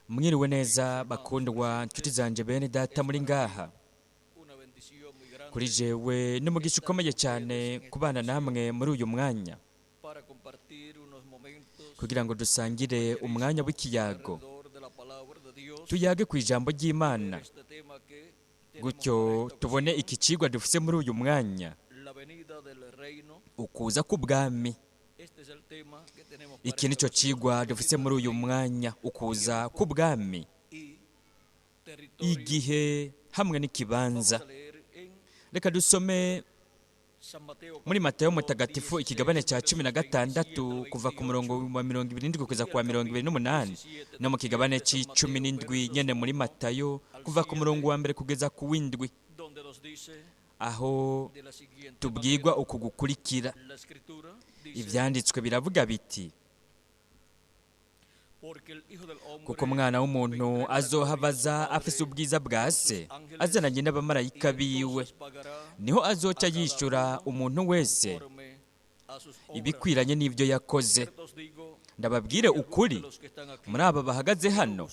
Mwiriwe neza bakundwa nshuti zanje bene data muri ngaha. Kuri jewe n'umugisha ukomeye cyane kubana namwe muri uyu mwanya, kugira ngo dusangire umwanya w'ikiyago, tuyage ku ijambo ry'Imana, gutyo tubone iki cigwa dufise muri uyu mwanya, ukuza kw'Ubwami. Iki nico cigwa dufise muri uyu mwanya, ukuza kw'Ubwami, igihe hamwe n'ikibanza. Reka dusome muri Matayo mutagatifu ikigabane cya 16 kuva ku murongo wa 27 kugeza ku wa 28, no mu kigabane c'17 nyene muri Matayo kuva ku murongo wa 1 kugeza ku w'indwi, aho tubwirwa uku gukurikira. Ivyanditswe biravuga biti: kuko umwana w'umuntu azohavaza afise ubwiza bwa se, azananye n'abamarayika biwe, niho azoca yishura umuntu wese ibikwiranye n'ivyo yakoze. Ndababwire ukuri, muri aba bahagaze hano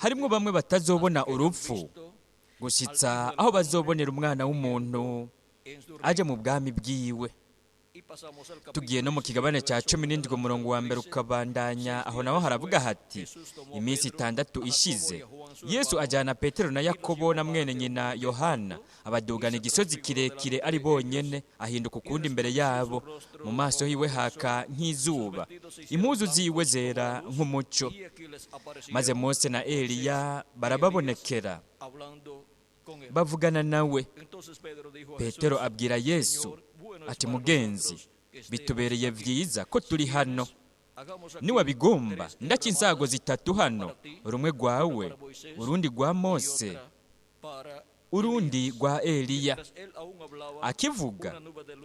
harimwo bamwe batazobona urupfu gushitsa aho bazobonera umwana w'umuntu aje mu bwami bwiwe. Tugiye no mu kigabane cya 17 umurongo wa 1 ukabandanya, aho naho haravuga hati: iminsi 6 ishize, Yesu ajyana Petero na Yakobo na mwene nyina Yohana, abadugana igisozi kirekire ari bonyene, ahinduka ukundi imbere yabo, mu maso hiwe haka nk'izuba, impuzu ziwe zera nk'umuco. Maze Mose na Eliya barababonekera bavugana nawe. Petero abwira Yesu ati: mugenzi, bitubereye vyiza ko turi hano. Niwabigomba ndaca insago 3 hano, rumwe rwawe, urundi rwa Mose, urundi rwa Eliya. Akivuga,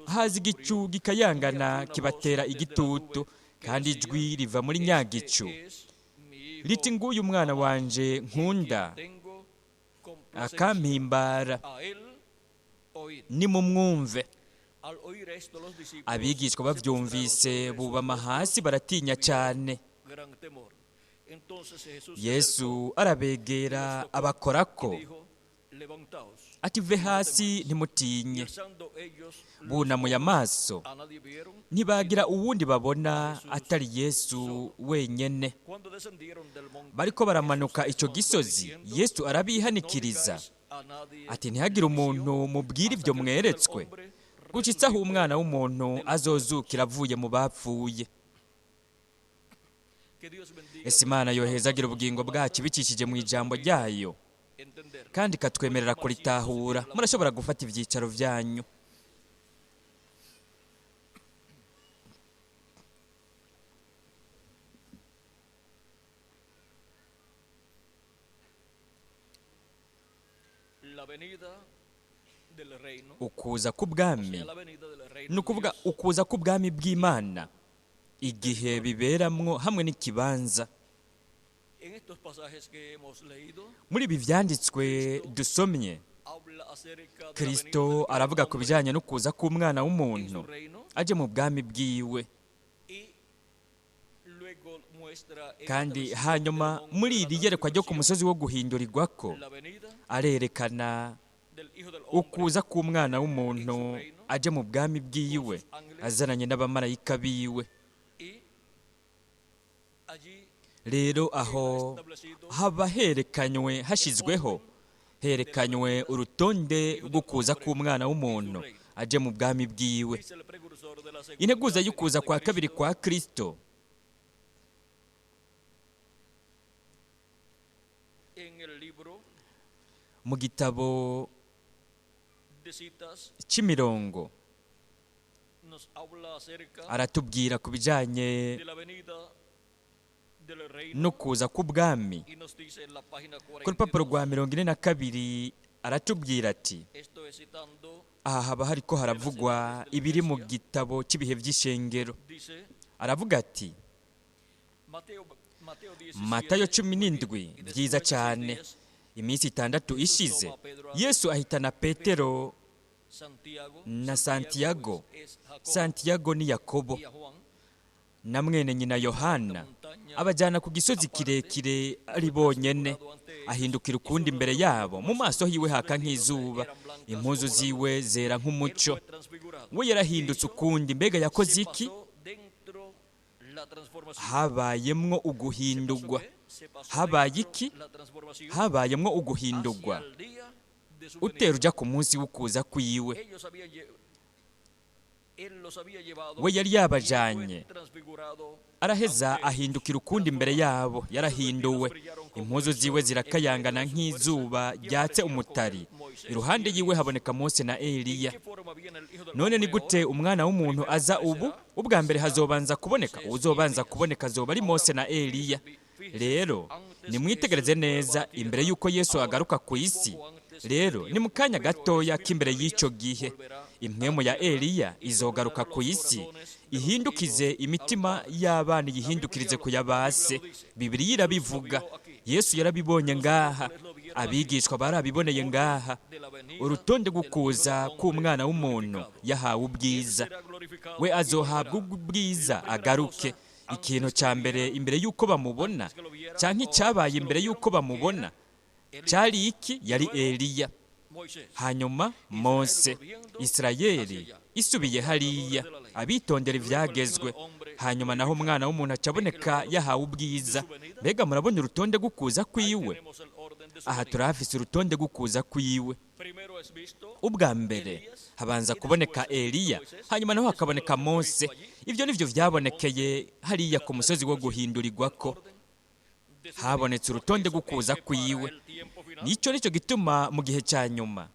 haza igicu gikayangana kibatera igitutu, kandi ijwi riva muri nyagicu riti: nguyu umwana wanje nkunda, akampimbara, nimumwumve. Abigishwa bavyumvise bubama hasi baratinya cyane. Yesu arabegera abakorako ati: ve hasi ntimutinye. Bunamuye amaso, ntibagira uwundi babona atari Yesu wenyene. Bariko baramanuka ico gisozi, Yesu arabihanikiriza ati: ntihagire umuntu mubwira ibyo mweretswe, gushitsa aho umwana w'umuntu azozukira avuye mu bapfuye. Ese Imana yohezagira ubugingo bwacu bicishije mu ijambo ryayo, kandi ikatwemerera kuritahura. Murashobora gufata ivyicaro vyanyu. Ukuza kw'Ubwami ni ukuvuga ukuza kw'Ubwami bw'Imana, igihe biberamwo hamwe n'ikibanza. Muri ibi vyanditswe dusomye, Kristo aravuga ku bijanye no kuza k'umwana w'umuntu aje mu bwami bwiwe, kandi hanyuma muri iri yerekwa ryo ku musozi wo guhindurirwako arerekana ukuza k'umwana w'umuntu aje mu bwami bwiwe azananye n'abamarayika biwe. Rero aho haba herekanywe, hashizweho herekanywe urutonde rwo kuza k'umwana w'umuntu aje mu bwami bwiwe. Integuza y'ukuza kwa kabiri kwa Kristo mu gitabo c'imirongo aratubwira ku bijanye no kuza kw'Ubwami. Ku rupapuro rwa 42 aratubwira ati: aha haba hariko haravugwa ibiri mu gitabo cy'ibihe vy'ishengero. Aravuga ati: Matayo 17, vyiza cyane. Iminsi 6 ishize, Yesu ahitana Petero na Santiago ni Yakobo, na mwene nyina Yohana abajyana ku gisozi kirekire ari bonyene, ahindukira ukundi imbere yabo, mu maso hiwe haka nk'izuba, impuzu ziwe zera nk'umuco. We yarahindutse ukundi. Mbega yakoze iki? Habayemwo uguhindurwa. Habaye iki? Habayemwo uguhindurwa. Utera uja ku munsi w'ukuza kwiwe, we yari yabajanye, araheza ahindukira ukundi imbere yabo. Yarahinduwe, impuzu ziwe zirakayangana nk'izuba ryatse umutari. Iruhande yiwe haboneka Mose na Eliya. None ni gute umwana w'umuntu aza ubu? Ubwa mbere hazobanza kuboneka, uzobanza kuboneka azoba ari Mose na Eliya. Rero nimwitegereze neza imbere y'uko Yesu agaruka ku isi. Rero ni mu kanya gatoya k'imbere y'icyo gihe, impwemu ya Eliya izogaruka ku isi, ihindukize imitima y'abana, yihindukirize ku yabase. Bibiliya irabivuga, Yesu yarabibonye ngaha, abigishwa barabiboneye ngaha. Urutonde gukuza k'umwana w'umuntu yahawe ubwiza. We azohabwa ubwiza agaruke. Ikintu cya mbere imbere y'uko bamubona, cyangwa icyabaye imbere y'uko bamubona, cyari iki? Yari Eliya. Hanyuma Mose. Isirayeli isubiye hariya, abitondera ibyagezwe. Hanyuma naho umwana w'umuntu acaboneka yahawe ubwiza. Mbega murabona urutonde gukuza kwiwe? Aha turahafise urutonde gukuza kwiwe. Ubwa mbere habanza kuboneka Eliya, hanyuma naho hakaboneka Mose. Ibyo nivyo vyabonekeye hariya ku musozi wo guhindurirwako. Habonetse urutonde gukuza kwiwe. Nicyo gituma mu gihe cya nyuma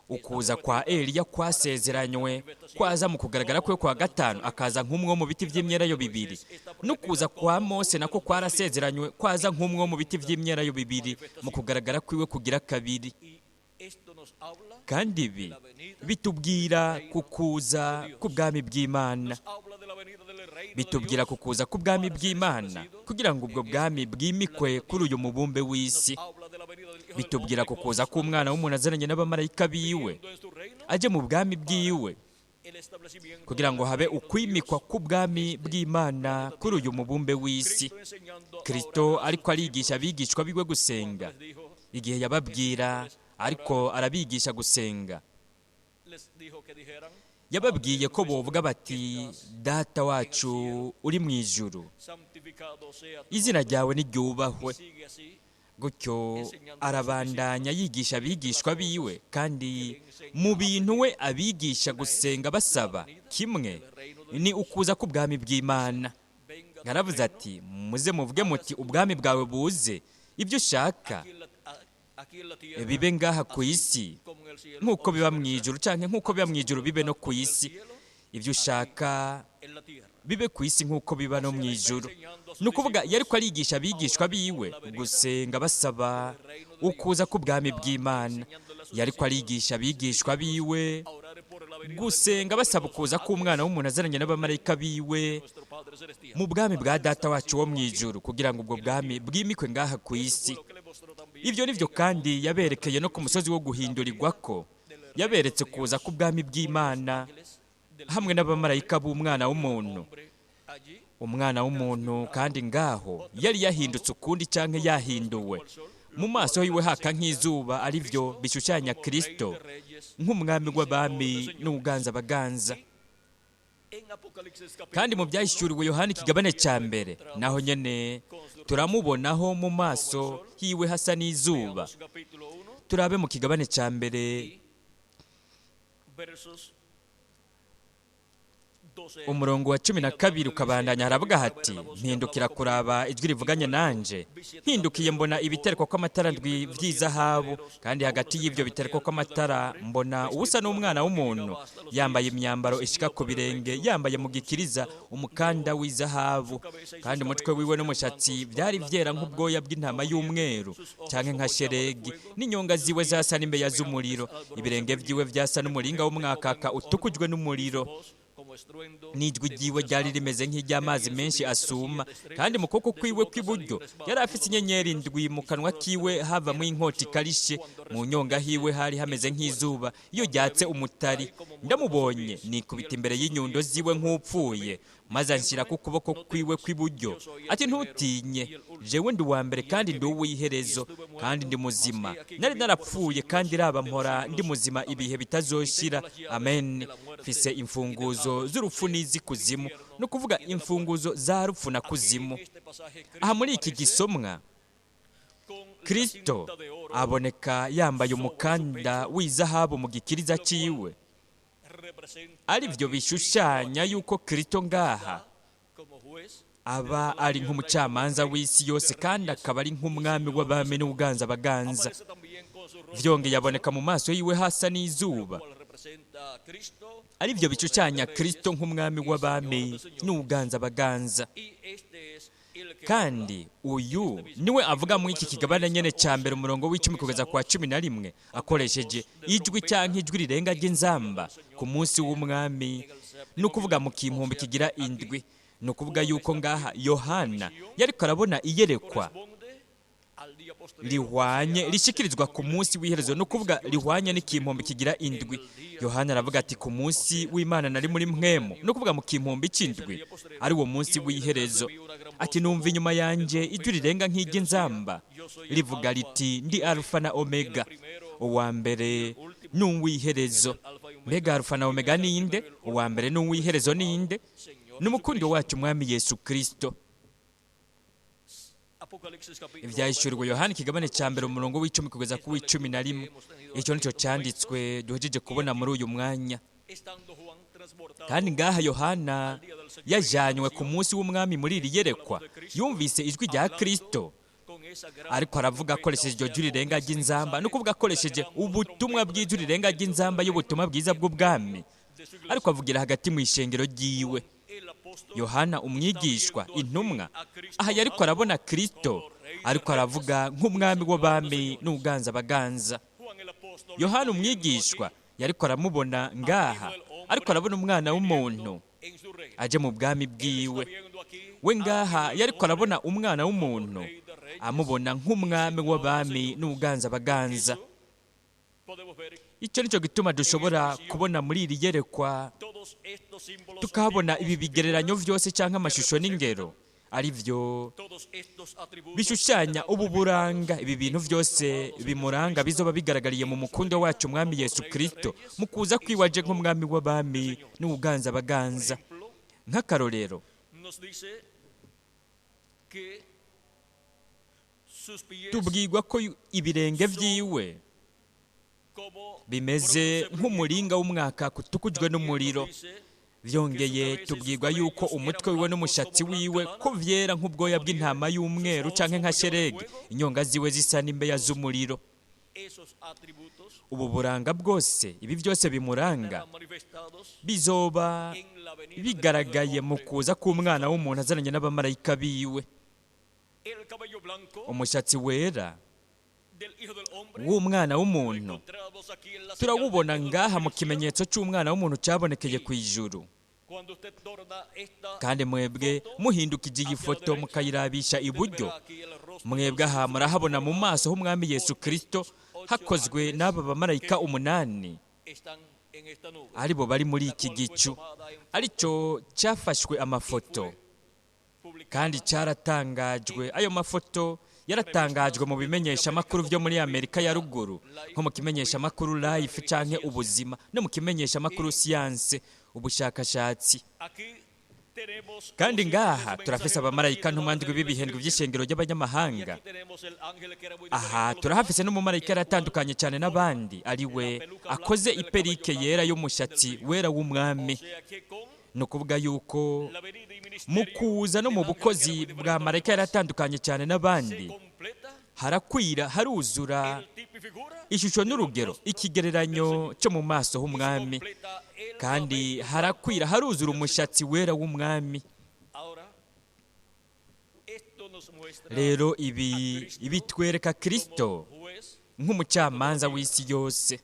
ukuza kwa Eliya kwasezeranywe kwaza mu kugaragara kwe kwa gatanu, akaza nk'umwe mu biti by'imyelayo bibiri. N'ukuza kwa Mose nako kwarasezeranywe kwaza nk'umwe mu biti by'imyelayo bibiri mu kugaragara kwiwe kugira kabiri. Kandi ibi bitubwira kukuza k'Ubwami bw'Imana. Bitubwira kukuza k'Ubwami bw'Imana kugira ngo ubwo bwami bwimikwe kuri uyu mubumbe w'isi. Bitubwira kukuza k'umwana w'umuntu azananye n'abamarayika biwe, aje mu bwami bwiwe, kugira ngo habe ukwimikwa k'Ubwami bw'Imana kuri uyu mubumbe w'isi. Kristo ariko arigisha abigishwa biwe gusenga. Igihe yababwira ariko arabigisha gusenga, yababwiye ko bovuga bati, Data wacu uri mu ijuru, izina ryawe niryubahwe. Gutyo arabandanya yigisha abigishwa biwe, kandi mu bintu we abigisha gusenga basaba kimwe ni ukuza k'Ubwami bw'Imana. Yaravuze ati, muze muvuge muti, ubwami bwawe buze, ibyo ushaka bibe ngaha ku isi nk'uko biba mu ijuru, cyangwa nk'uko biba mu ijuru bibe no ku isi. Ibyo ushaka bibe ku isi nk'uko biba no mu ijuru. Ni ukuvuga yari ko arigisha abigishwa biwe gusenga basaba ukuza k'Ubwami bw'Imana. Yari ko arigisha abigishwa biwe gusenga basaba ukuza k'umwana w'umuntu azananye n'abamarayika biwe mu bwami bwa Data wacu wo mu ijuru, kugira ngo ubwo bwami bwimikwe ngaha ku isi. Ibyo nivyo kandi yaberekeye no ku musozi wo guhindurirwako. Yaberetse kuza k'Ubwami bw'Imana hamwe n'abamarayika b'umwana w'umuntu. Umwana w'umuntu kandi ngaho yari yahindutse ukundi, cyangwa yahinduwe. Mu maso hiwe haka nk'izuba, ari byo bishushanya Kristo nk'umwami w'abami n'uganza abaganza. Kandi mu byahishuriwe Yohana ikigabane cya mbere, naho nyene turamubonaho mu maso hiwe hasa n'izuba. Turabe mu kigabane cya mbere umurongo wa 12 ukabandanya, haravuga hati, mpindukira kuraba ijwi rivuganye nanje, mpindukiye mbona ibitereko kw'amatara ndwi vy'izahabu, kandi hagati y'ivyo bitereko kw'amatara mbona ubusa n'umwana w'umuntu, yambaye imyambaro ishika ku birenge, yambaye mu gikiriza umukanda w'izahabu, kandi umutwe wiwe n'umushatsi byari vyera nk'ubwoya bw'intama y'umweru, canke nka sheregi, n'inyonga ziwe zasa n'imbeya z'umuriro, ibirenge vyiwe vyasa n'umuringa w'umwakaka utukujwe n'umuriro. n'ijwi ryiwe ryari rimeze nk'iry'amazi menshi asuma, kandi mu kuboko kwiwe kw'iburyo yari afite inyenyeri indwi, mu kanwa kiwe havamo inkota ikarishe, mu nyonga hiwe hari hameze nk'izuba iyo ryatse umutari. Ndamubonye nikubita imbere y'inyundo ziwe nk'upfuye, maze anshyira ku kuboko kwiwe kw'iburyo ati, ntutinye, jewe ndi uwa mbere kandi ndi uw'iherezo, kandi ndi muzima. Nari narapfuye kandi raba mpora ndi muzima ibihe bitazoshira. Amen. Mfise imfunguzo z'urupfu n'iz'ikuzimu, no kuvuga imfunguzo za rupfu na kuzimu. Aha muri iki gisomwa, Kristo aboneka yambaye umukanda w'izahabu mu gikiriza ciwe, ari byo bishushanya yuko Kristo ngaha aba ari nk'umucamanza w'isi yose, kandi akaba ari nk'umwami w'abami n'uganza abaganza. Vyongeye aboneka mu maso yiwe hasa n'izuba, ari byo bishushanya Kristo nk'umwami w'abami n'uganza abaganza. Kandi uyu niwe avuga muri iki kigabane nyene ca mbere umurongo w'icumi kugeza kwa 11, akoresheje ijwi canke ijwi rirenga ry'inzamba ku munsi w'umwami, no kuvuga mu kimpumbi kigira indwi. No kuvuga yuko ngaha Yohana yariko arabona iyerekwa rihwanye rishikirizwa ku munsi w'iherezo, no kuvuga rihwanye n'ikimpumbi kigira indwi. Yohana aravuga ati, ku munsi w'Imana nari muri mpwemu, no kuvuga mu kimpumbi c'indwi, ari wo munsi w'iherezo. Ati, numva inyuma yanje ijwi rirenga nk'iry'inzamba rivuga riti, ndi Alfa na Omega, uwa mbere n'uw'iherezo. Mbega Alfa na Omega ninde? Uwa mbere n'uw'iherezo ninde? N'umukundo wacu Mwami Yesu Kristo. Ivyahishuriwe Yohana ikigabane ca mbere umurongo w'icumi kugeza ku w'11. Icyo nico cyanditswe duhejeje kubona muri uyu mwanya. Kandi ngaha Yohana yajanywe ku munsi w'umwami muri iri yerekwa, yumvise ijwi rya Kristo, ariko aravuga akoresheje iryo jwi rirenga ry'inzamba, no kuvuga akoresheje ubutumwa bw'ijwi rirenga ry'inzamba y'ubutumwa bwiza bw'ubwami, ariko avugira hagati mu ishengero ryiwe. Yohana umwigishwa, intumwa, aha yariko arabona Kristo, ariko aravuga nk'umwami w'abami n'uganza abaganza. Yohana umwigishwa yariko aramubona ngaha, ariko arabona umwana w'umuntu aje mu bwami bwiwe. We ngaha yariko arabona umwana w'umuntu amubona nk'umwami w'abami n'uganza abaganza. Icyo nico gituma dushobora kubona muri iri yerekwa, tukahabona ibi bigereranyo vyose canke amashusho n'ingero, ari vyo bishushanya ubu buranga. Ibi bintu vyose bimuranga bizoba bigaragariye mu mukundo wacu Mwami Yesu Kristo, mu kuza kwiwaje nk'umwami w'abami n'uganza abaganza. Nk'akarorero, tubwirwa ko ibirenge vyiwe bimeze nk'umuringa w'umwaka utukujwe n'umuriro. Vyongeye tubwirwa yuko umutwe wiwe n'umushatsi wiwe ko vyera nk'ubwoya bw'intama y'umweru canke nka sheregi, inyonga ziwe zisa n'imbeya z'umuriro. Ubu buranga bwose, ibi byose bimuranga, bizoba bigaragaye mu kuza k'umwana w'umuntu azananye n'abamarayika biwe. Umushatsi wera w'umwana w'umuntu turawubona ngaha mu kimenyetso cy'umwana w'umuntu cyabonekeye ku ijuru. Kandi mwebwe muhindukije iyi foto mukayirabisha iburyo, mwebwe aha murahabona mu maso h'umwami Yesu Kristo hakozwe n'aba bamarayika 8, ari bo bari muri iki gicu, aricyo cyafashwe amafoto kandi cyaratangajwe. Ayo mafoto yaratangajwe mu bimenyesha makuru byo muri Amerika ya ruguru, nko mu kimenyesha makuru Life canke Ubuzima, no mu kimenyesha makuru Science, ubushakashatsi. Kandi ngaha turafise abamarayika ntumwandwi b'ibihendwe by'ishengero ry'abanyamahanga. Aha turahafise n'umumarayika yaratandukanye cyane n'abandi, ari we akoze iperike yera y'umushatsi wera w'umwami. No kuvuga yuko mu kuza no mu bukozi bwa marayika yaratandukanye cyane n'abandi, harakwira haruzura ishusho n'urugero, ikigereranyo cyo mu maso h'umwami, kandi harakwira haruzura umushatsi wera w'umwami. Rero ibi twereka Kristo nk'umucamanza w'isi yose,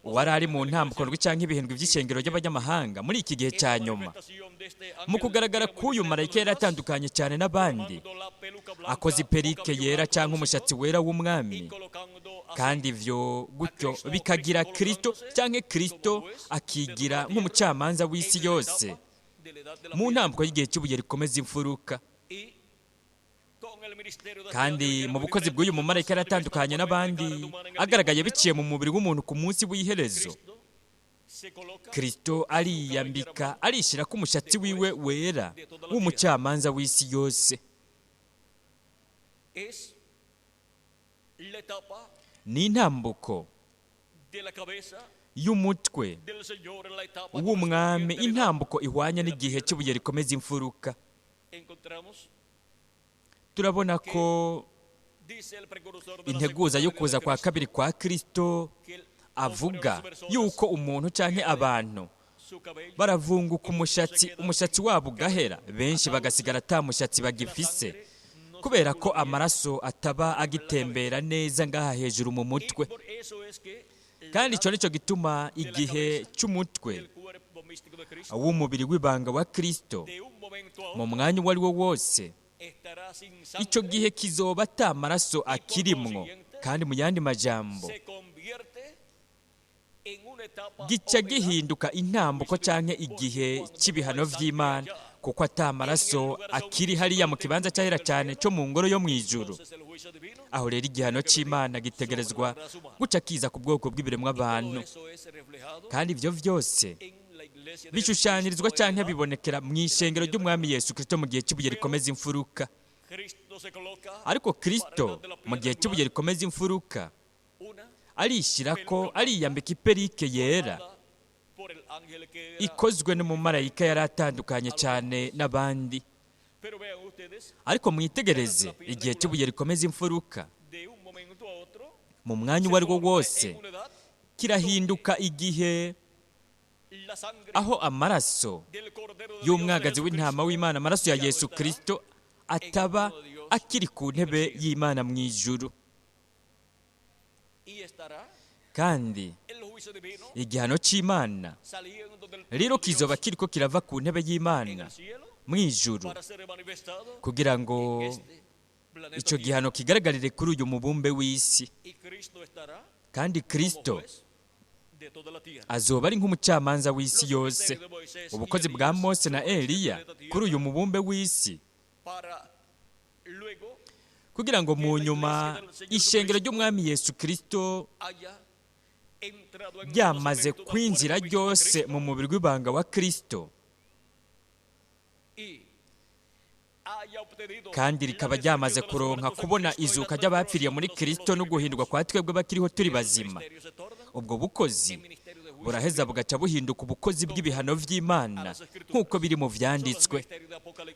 uwari ari mu ntambuko ndwi cyangwa ibihindwe by'ishengero ry'abanyamahanga muri iki gihe cya nyuma. Mu kugaragara k'uyu marayika yari atandukanye cyane n'abandi, akoze iperike yera cyangwa umushatsi wera w'umwami, kandi ibyo gutyo bikagira Kristo cyangwa Kristo akigira nk'umucamanza w'isi yose mu ntambuko y'igihe cy'ubuye rikomeza imfuruka. Kandi mu bukozi bw'uyu mumarayika yari atandukanye n'abandi, agaragaye biciye mu mubiri w'umuntu ku munsi w'iherezo. Kristo ariyambika, arishyira ko umushatsi wiwe wera w'umucamanza w'isi yose. Ni intambuko y'umutwe w'umwami, intambuko ihwanye n'igihe cy'ubuye rikomeza imfuruka. Turabona ko integuza yo kuza kwa kabiri kwa Kristo avuga yuko umuntu cyangwa abantu baravunguka umushatsi wabo ugahera, benshi bagasigara ata mushatsi bagifise, kubera ko amaraso ataba agitembera neza ngaha hejuru mu mutwe. Kandi icyo nicyo gituma igihe cy'umutwe w'umubiri w'ibanga wa Kristo mu mwanya uwo ari wo wose, icyo gihe kizoba ata maraso akirimwo, kandi mu yandi majambo gica gihinduka intambuko cyangwa igihe cy'ibihano by'Imana, kuko ata maraso akiri hariya mu kibanza cyahera cyane cyo mu ngoro yo mu ijuru. Aho rero igihano cy'Imana gitegerezwa guca kiza ku bwoko bw'ibiremwa abantu, kandi ibyo byose bishushanyirizwa cyangwa bibonekera mu ishengero ry'umwami Yesu Kristo mu gihe cy'ubuye rikomeza imfuruka. Ariko Kristo mu gihe cy'ubuye rikomeza imfuruka arishyira ko, ariyambika iperike yera ikozwe n'umumarayika yari atandukanye cyane n'abandi. Ariko mwitegereze, igihe cy'ubuye rikomeza imfuruka mu mwanya uwo ari wo wose kirahinduka igihe aho amaraso y'umwagazi w'intama w'Imana, amaraso ya Yesu Kristo, ataba akiri ku ntebe y'Imana mu ijuru. Kandi igihano cy'Imana rero kizoba kiriko kirava ku ntebe y'Imana mu ijuru, kugira ngo icyo gihano kigaragarire kuri uyu mubumbe w'isi. Kandi Kristo azoba ari nk'umucamanza w'isi yose. Ubukozi bwa Mose na Eliya kuri uyu mubumbe w'isi, kugira ngo mu nyuma ishengero ry'umwami Yesu Kristo ryamaze kwinjira ryose mu mubiri w'ibanga wa Kristo, kandi rikaba ryamaze kuronka kubona izuka ry'abapfiriye muri Kristo no guhindurwa kwa twebwe bakiriho turi bazima. Ubwo bukozi buraheza bugaca buhinduka ubukozi bw'ibihano by'Imana nk'uko biri mu vyanditswe.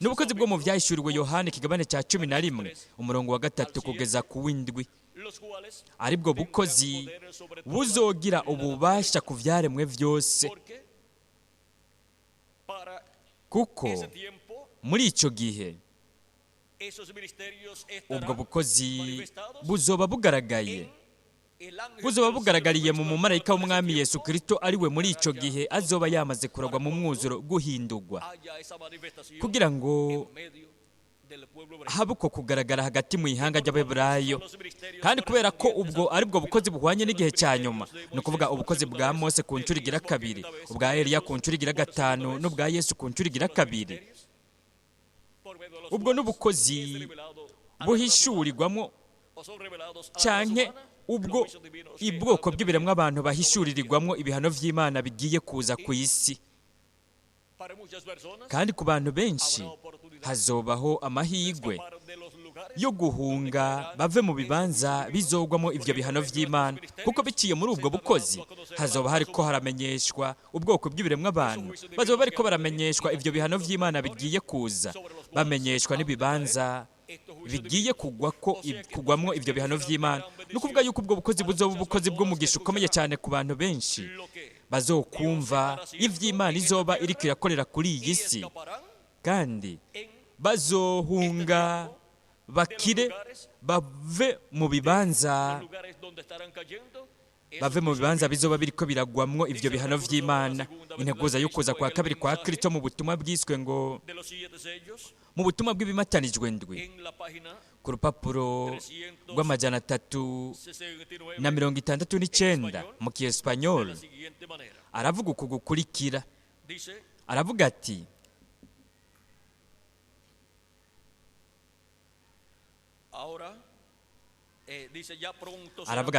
N'ubukozi bwo mu vyahishuriwe Yohana ikigabane cya 11 umurongo wa 3 kugeza ku w'indwi, aribwo bukozi buzogira ububasha ku vyaremwe byose, kuko muri icyo gihe ubwo bukozi buzoba bugaragariye mu mumarayika w'umwami Yesu Kristo, ari we muri icyo gihe azoba yamaze kuragwa mu mwuzuro guhindurwa, kugira ngo habe uko kugaragara hagati mu ihanga ry'Abaheburayo. Kandi kubera ko ubwo aribwo bukozi buhwanye n'igihe cya nyuma, ni ukuvuga ubukozi bwa Mose ku nshuro igira 2, ubwa Eliya ku nshuro igira 5, n'ubwa Yesu ku nshuro igira 2, ubwo n'ubukozi buhishurirwamo canke ubwo ibwoko bw'ibiremwa abantu bahishuririrwamo ibihano by'Imana bigiye kuza ku isi. Kandi ku bantu benshi hazobaho amahirwe yo guhunga bave mu bibanza bizogwamo ivyo bihano by'Imana, kuko biciye muri ubwo bukozi hazoba hariko haramenyeshwa ubwoko bw'ibiremwa abantu, bazoba bariko baramenyeshwa ivyo bihano by'Imana bigiye kuza, bamenyeshwa n'ibibanza bigiye kugwamwo ivyo bihano by'Imana. Ni ukuvuga yuko ubwo bukozi buzoba ubukozi bw'umugisha ukomeye cyane ku bantu benshi bazokumva ivy'Imana izoba iriko irakorera kuri iyi si, kandi bazohunga bakire bave mu bibanza bave mu bibanza bizoba biriko biragwamwo ivyo bihano vy'Imana. Integuza y'ukuza kwa kabiri kwa Kristo mu butumwa bwiswe ngo mu butumwa bw'ibimatanijwe ndwi ku rupapuro rw'amajana 369 mu Kiespanyol aravuga uku gukurikira. Aravuga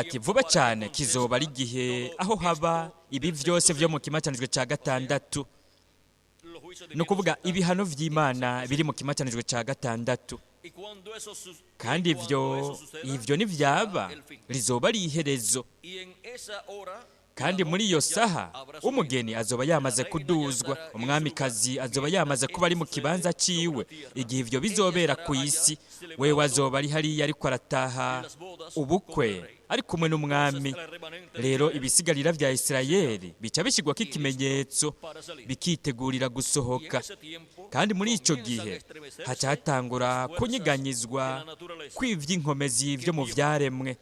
ati vuba cyane kizoba ari igihe aho haba ibi vyose vyo mu kimatanijwe ca gatandatu. Ni ukuvuga ibihano vy'Imana biri mu kimatanijwe ca gatandatu. Kandi ivyo nivyaba rizoba ari iherezo. Kandi muri iyo saha umugeni azoba yamaze kuduzwa, umwamikazi azoba yamaze kuba ari mu kibanza ciwe. Igihe ivyo bizobera ku isi, wewe azoba ari hariya ariko arataha ubukwe ari kumwe n'umwami. Rero ibisigarira vya Isirayeli bica bishigwako ikimenyetso bikitegurira gusohoka. Kandi muri ico gihe haca hatangura kunyiganyizwa kw'ivy'inkomezi vyo mu vyaremwe.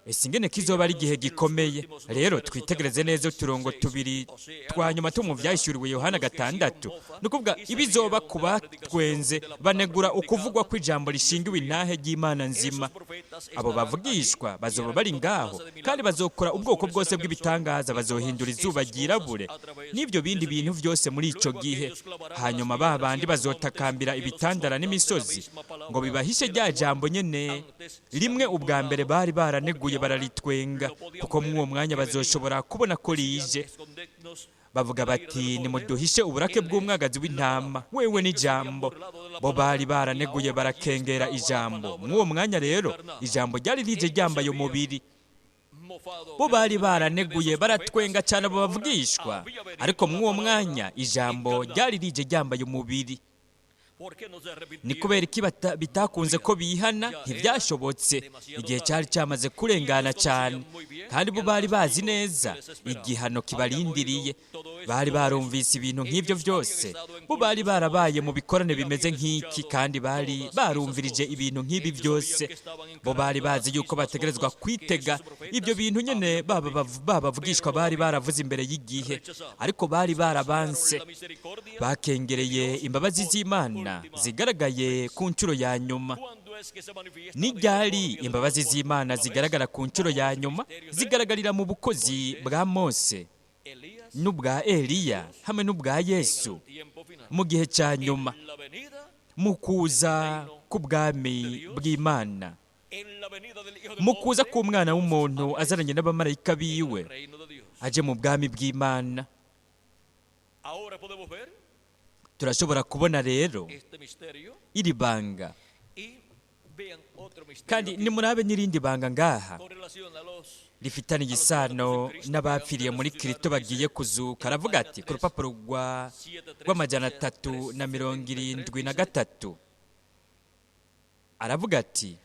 Ese ingene kizoba ari igihe gikomeye. Rero twitegereze neza uturongo tubiri twanyuma two mu vyahishuriwe Yohana 6. Ni ukuvuga ibizoba kuba twenze banegura ukuvugwa kw'ijambo rishingiwe intahe ry'Imana nzima. Abo bavugishwa bazoba bari ngaho kandi bazokora ubwoko bwose bw'ibitangaza. Bazohindura izuba ryirabure n'ivyo bindi bintu vyose muri ico gihe. Hanyuma babandi bazotakambira ibitandara n'imisozi ngo bibahishe rya jambo nyene rimwe ubwa mbere bari baraneguye bararitwenga, kuko mw'uwo mwanya bazoshobora kubona ko rije. Bavuga bati nimuduhishe uburake bw'umwagazi w'intama, wewe n'ijambo. Bo bari baraneguye barakengera ijambo. Mw'uwo mwanya rero ijambo ryari rije ryambaye umubiri. Bo bari baraneguye baratwenga cyane abo bavugishwa, ariko mw'uwo mwanya ijambo ryari rije ryambaye umubiri. Ni kubera iki bitakunze ko bihana? Ntibyashobotse. Igihe cyari cyamaze kurengana cyane, kandi bo bari bazi neza igihano kibarindiriye. Bari barumvise ibintu nk'ibyo byose. Bo bari barabaye mu bikorane bimeze nk'iki, kandi bari barumvirije ibintu nk'ibi byose. Bo bari bazi yuko bategerezwa kwitega ibyo bintu nyene babavugishwa bari baravuze imbere y'igihe, ariko bari barabanse. Bakengereye imbabazi z'Imana zigaragaye ku nshuro ya nyuma. Ni ryari imbabazi z'Imana zigaragara ku nshuro ya nyuma? Zigaragarira mu bukozi bwa Mose n'ubwa Eliya hamwe n'ubwa Yesu mu gihe cya nyuma, mu kuza kw'Ubwami bw'Imana, mu kuza k'Umwana w'umuntu azananye n'abamarayika biwe aje mu bwami bw'Imana. Turashobora kubona rero iri banga. Kandi nimurabe n'irindi banga ngaha rifitanye isano n'abapfiriye muri Kristo bagiye kuzuka. Aravuga ati ku rupapuro rw'amajana 373, aravuga ati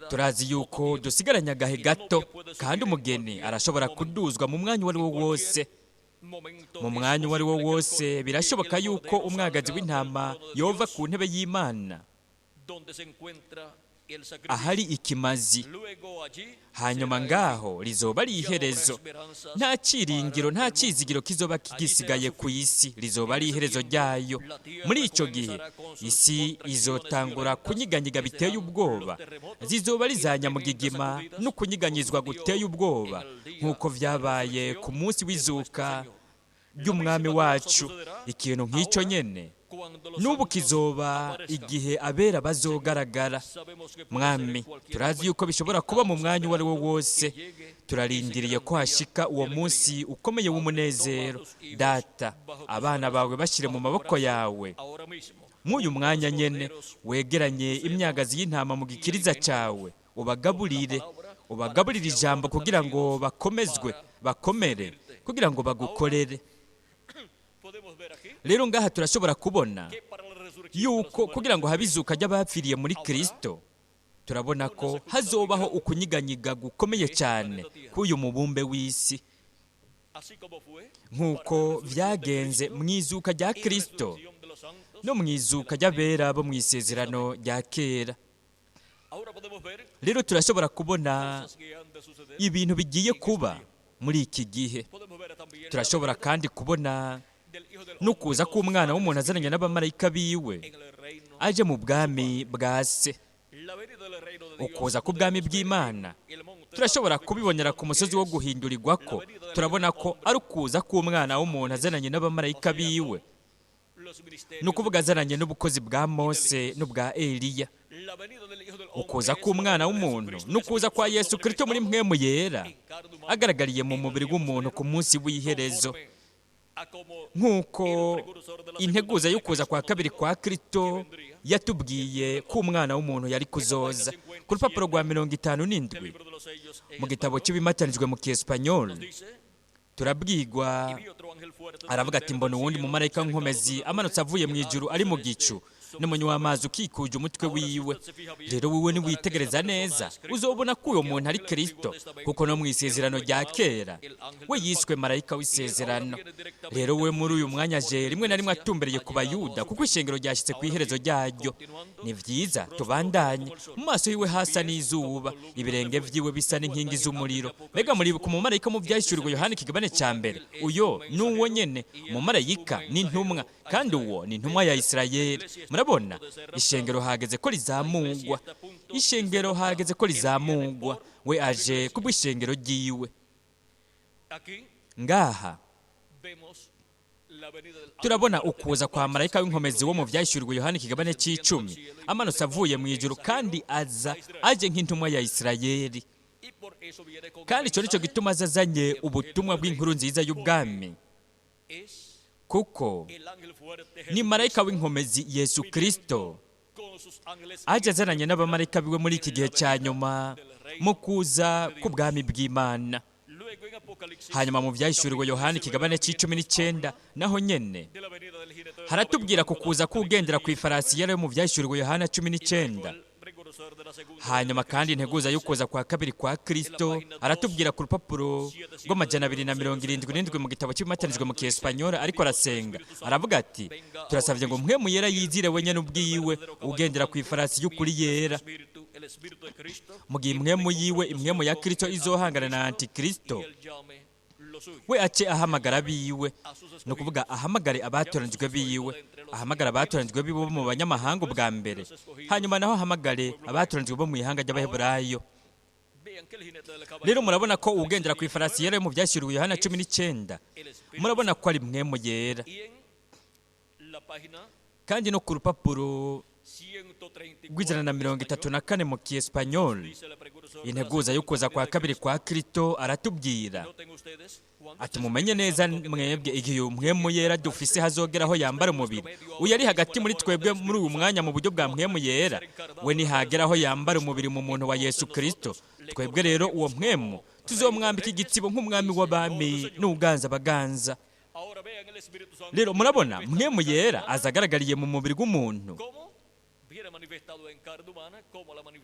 turazi yuko dusigaranye agahe gato, kandi umugeni arashobora kuduzwa mu mwanya uwo ari wo wose. Mu mwanya uwo ari wo wose birashoboka yuko umwagazi w'intama yova ku ntebe y'Imana ahari ikimazi. Hanyuma ngaho rizoba ari iherezo. Nta cyiringiro, nta cyizigiro kizoba kigisigaye ku isi. Rizoba ari iherezo ryayo. Muri icyo gihe isi izotangura kunyiganyiga biteye ubwoba. Zizoba rizanyamugigima no kunyiganyizwa guteye ubwoba, nk'uko vyabaye ku munsi w'izuka ry'umwami wacu. Ikintu nk'icyo nyene n'ubu kizoba igihe abera bazogaragara. Mwami, turazi yuko bishobora kuba mu mwanya uwo ari wo wose. Turarindiriye ko hashika uwo munsi ukomeye w'umunezero. Data, abana bawe bashire mu maboko yawe. Mw'uyu mwanya nyene wegeranye imyagazi y'intama mu gikiriza cyawe, ubagaburire ijambo kugira ngo bakomezwe, bakomere, kugira ngo bagukorere. Rero ngaha turashobora kubona yuko kugira ngo habizuka ry'abapfiriye muri Kristo, turabona ko hazobaho ukunyiganyiga gukomeye cyane k'uyu mubumbe w'isi, nk'uko vyagenze mu izuka rya Kristo no mu izuka ry'abera bo mu isezerano rya kera. rero turashobora kubona ibintu bigiye kuba muri iki gihe. Turashobora kandi kubona n'ukuza k'umwana w'umuntu azananye n'abamarayika biwe aje mu bwami bwa se. Ukuza k'ubwami bw'Imana turashobora kubibonera ku musozi wo guhindurirwa ko turabona ko ari ukuza k'umwana w'umuntu azananye n'abamarayika biwe, ni ukuvuga azananye n'ubukozi bwa Mose n'ubwa Eliya. Ukuza k'umwana w'umuntu n'ukuza kwa Yesu Kristo muri mpwemu yera agaragariye mu mubiri w'umuntu ku munsi w'iherezo, nk'uko integuza y'ukuza kwa kabiri kwa Kristo yatubwiye ko umwana w'umuntu yari kuzoza. Ku rupapuro rwa 57 mu gitabo cy'ibimatanijwe mu Kiespanyol turabwirwa, aravuga ati, mbona uwundi mumarayika w'inkomezi amanutse avuye mu ijuru ari mu gicu n'umunywa w'amazi ukikuje umutwe wiwe. Rero wiwe niwitegereza neza uzobona ko uyo muntu ari Kristo, kuko no mu isezerano rya kera we yiswe marayika w'isezerano. Rero we muri uyu mwanya aje rimwe na rimwe atumbereye ku Bayuda, kuko ishengero ryashyitse ku iherezo ryaryo. Ni vyiza tubandanye. Mu maso yiwe hasa n'izuba, ibirenge vyiwe bisa n'inkingi z'umuriro. Mbega muribuka umumarayika mu vyahishuriwe Yohana ikigabane ca mbere? Uyo ni uwo nyene umumarayika n'intumwa, kandi uwo ni intumwa ya Isirayeli. Murabona, ishengero hageze ko rizamugwa, ishengero hageze ko rizamugwa. We aje kubw'ishengero ryiwe. Ngaha turabona ukuza kwa marayika w'inkomezi wo mu vyahishuriwe Yohana ikigabane c'10 amanutse avuye mu ijuru, kandi aje nk'intumwa ya Isirayeli. Kandi ico nico gituma azanye ubutumwa bw'inkuru nziza y'ubwami, kuko ni marayika w'inkomezi Yesu Kristo aje azananye n'abamarayika biwe muri iki gihe cya nyuma mu kuza k'ubwami bw'Imana. Hanyuma mu vyahishuriwe Yohana ikigabane c'19 naho nyene haratubwira ku kuza k'ugendera ku ifarasi yera yo mu vyahishuriwe Yohana 19. Hanyuma kandi integuza y'ukuza kwa kabiri kwa Kristo aratubwira ku rupapuro rw'277 mu gitabo cy'ibimatanijwe mu Kiespanyol, ariko arasenga aravuga ati, turasabye ngo mpwemu yera yizire wenyene ubwiwe ugendera ku ifarasi y'ukuri yera, mu gihe impwemu yiwe, impwemu ya Kristo izohangana na Antikristo, we ace ahamagara biwe, ni ukuvuga ahamagare abatoranijwe biwe, ahamagara abatoranijwe biwe bo mu banyamahanga ubwa mbere, hanyuma naho ahamagare abatoranijwe bo mu ihanga ry'Abaheburayo. Rero murabona ko ugendera ku ifarasi yera yo mu vyahishuriwe Yohana 19, murabona ko ari mpwemu yera. Kandi no ku rupapuro rw'134 mu Kiespanyol, integuza y'ukuza kwa kabiri kwa Kristo aratubwira ati, mumenye neza mwebwe igihe mpwemu yera dufise hazogeraho yambara umubiri. Uyu ari hagati muri twebwe muri uyu mwanya mu buryo bwa mpwemu yera, we nihageraho yambara umubiri mu muntu wa Yesu Kristo. Twebwe rero uwo mpwemu tuzomwambika igitsibo nk'umwami w'abami n'uganza abaganza. Rero murabona mpwemu yera azagaragariye mu mubiri w'umuntu.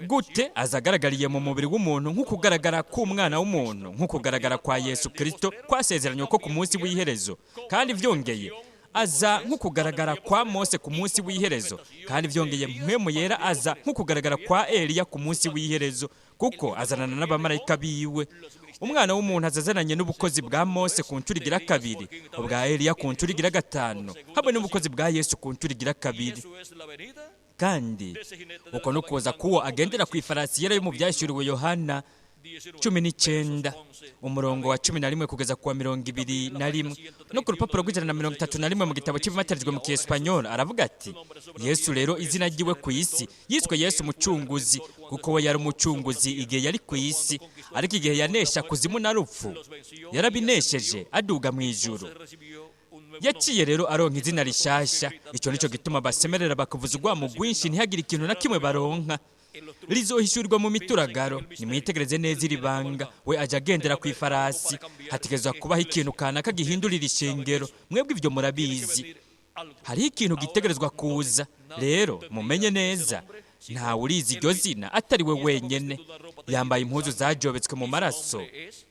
Gute azagaragariye mu mubiri w'umuntu? Nk'ukugaragara k'umwana w'umuntu, nk'ukugaragara kwa Yesu Kristo kwasezeranywe ko ku munsi w'iherezo. Kandi vyongeye aza nk'ukugaragara kwa Mose ku munsi w'iherezo, kandi vyongeye mpwemu yera aza nk'ukugaragara kwa Eliya ku munsi w'iherezo, kuko azanana n'abamarayika biwe. Umwana w'umuntu azazananye n'ubukozi bwa Mose ku ncuro igira kabiri, ubwa Eliya ku ncuro igira gatanu, hamwe n'ubukozi bwa Yesu ku ncuro igira kabiri. Kandi uko nukuza kuwo agendera ku ifarasi yera yo mu vyahishuriwe Yohana 19 umurongo wa 11 kugeza ku wa 21. No ku rupapuro rw'131 mu gitabo cy'ibimatanijwe mu Kiespanyol aravuga ati, Yesu rero izina ryiwe ku isi yiswe Yesu Mucunguzi, kuko we yari umucunguzi igihe yari ku isi, ariko igihe yanesha kuzimu na rupfu yarabinesheje aduga mu ijuru. Yaciye rero aronka izina rishasha. Ico nico gituma basemerera bakavuza urwamo rwinshi ntihagire ikintu na kimwe baronka. Rizohishurirwa mu mituragaro. Nimwitegereze neza iri banga. We aje agendera ku ifarasi, hategezwa kubaho ikintu kanaka gihindurira ishengero. Mwebwe ivyo murabizi. Hariho ikintu gitegerezwa kuza. Rero mumenye neza, ntawe urizi iryo zina atari we wenyene. yambaye impuzu zajobetswe mu maraso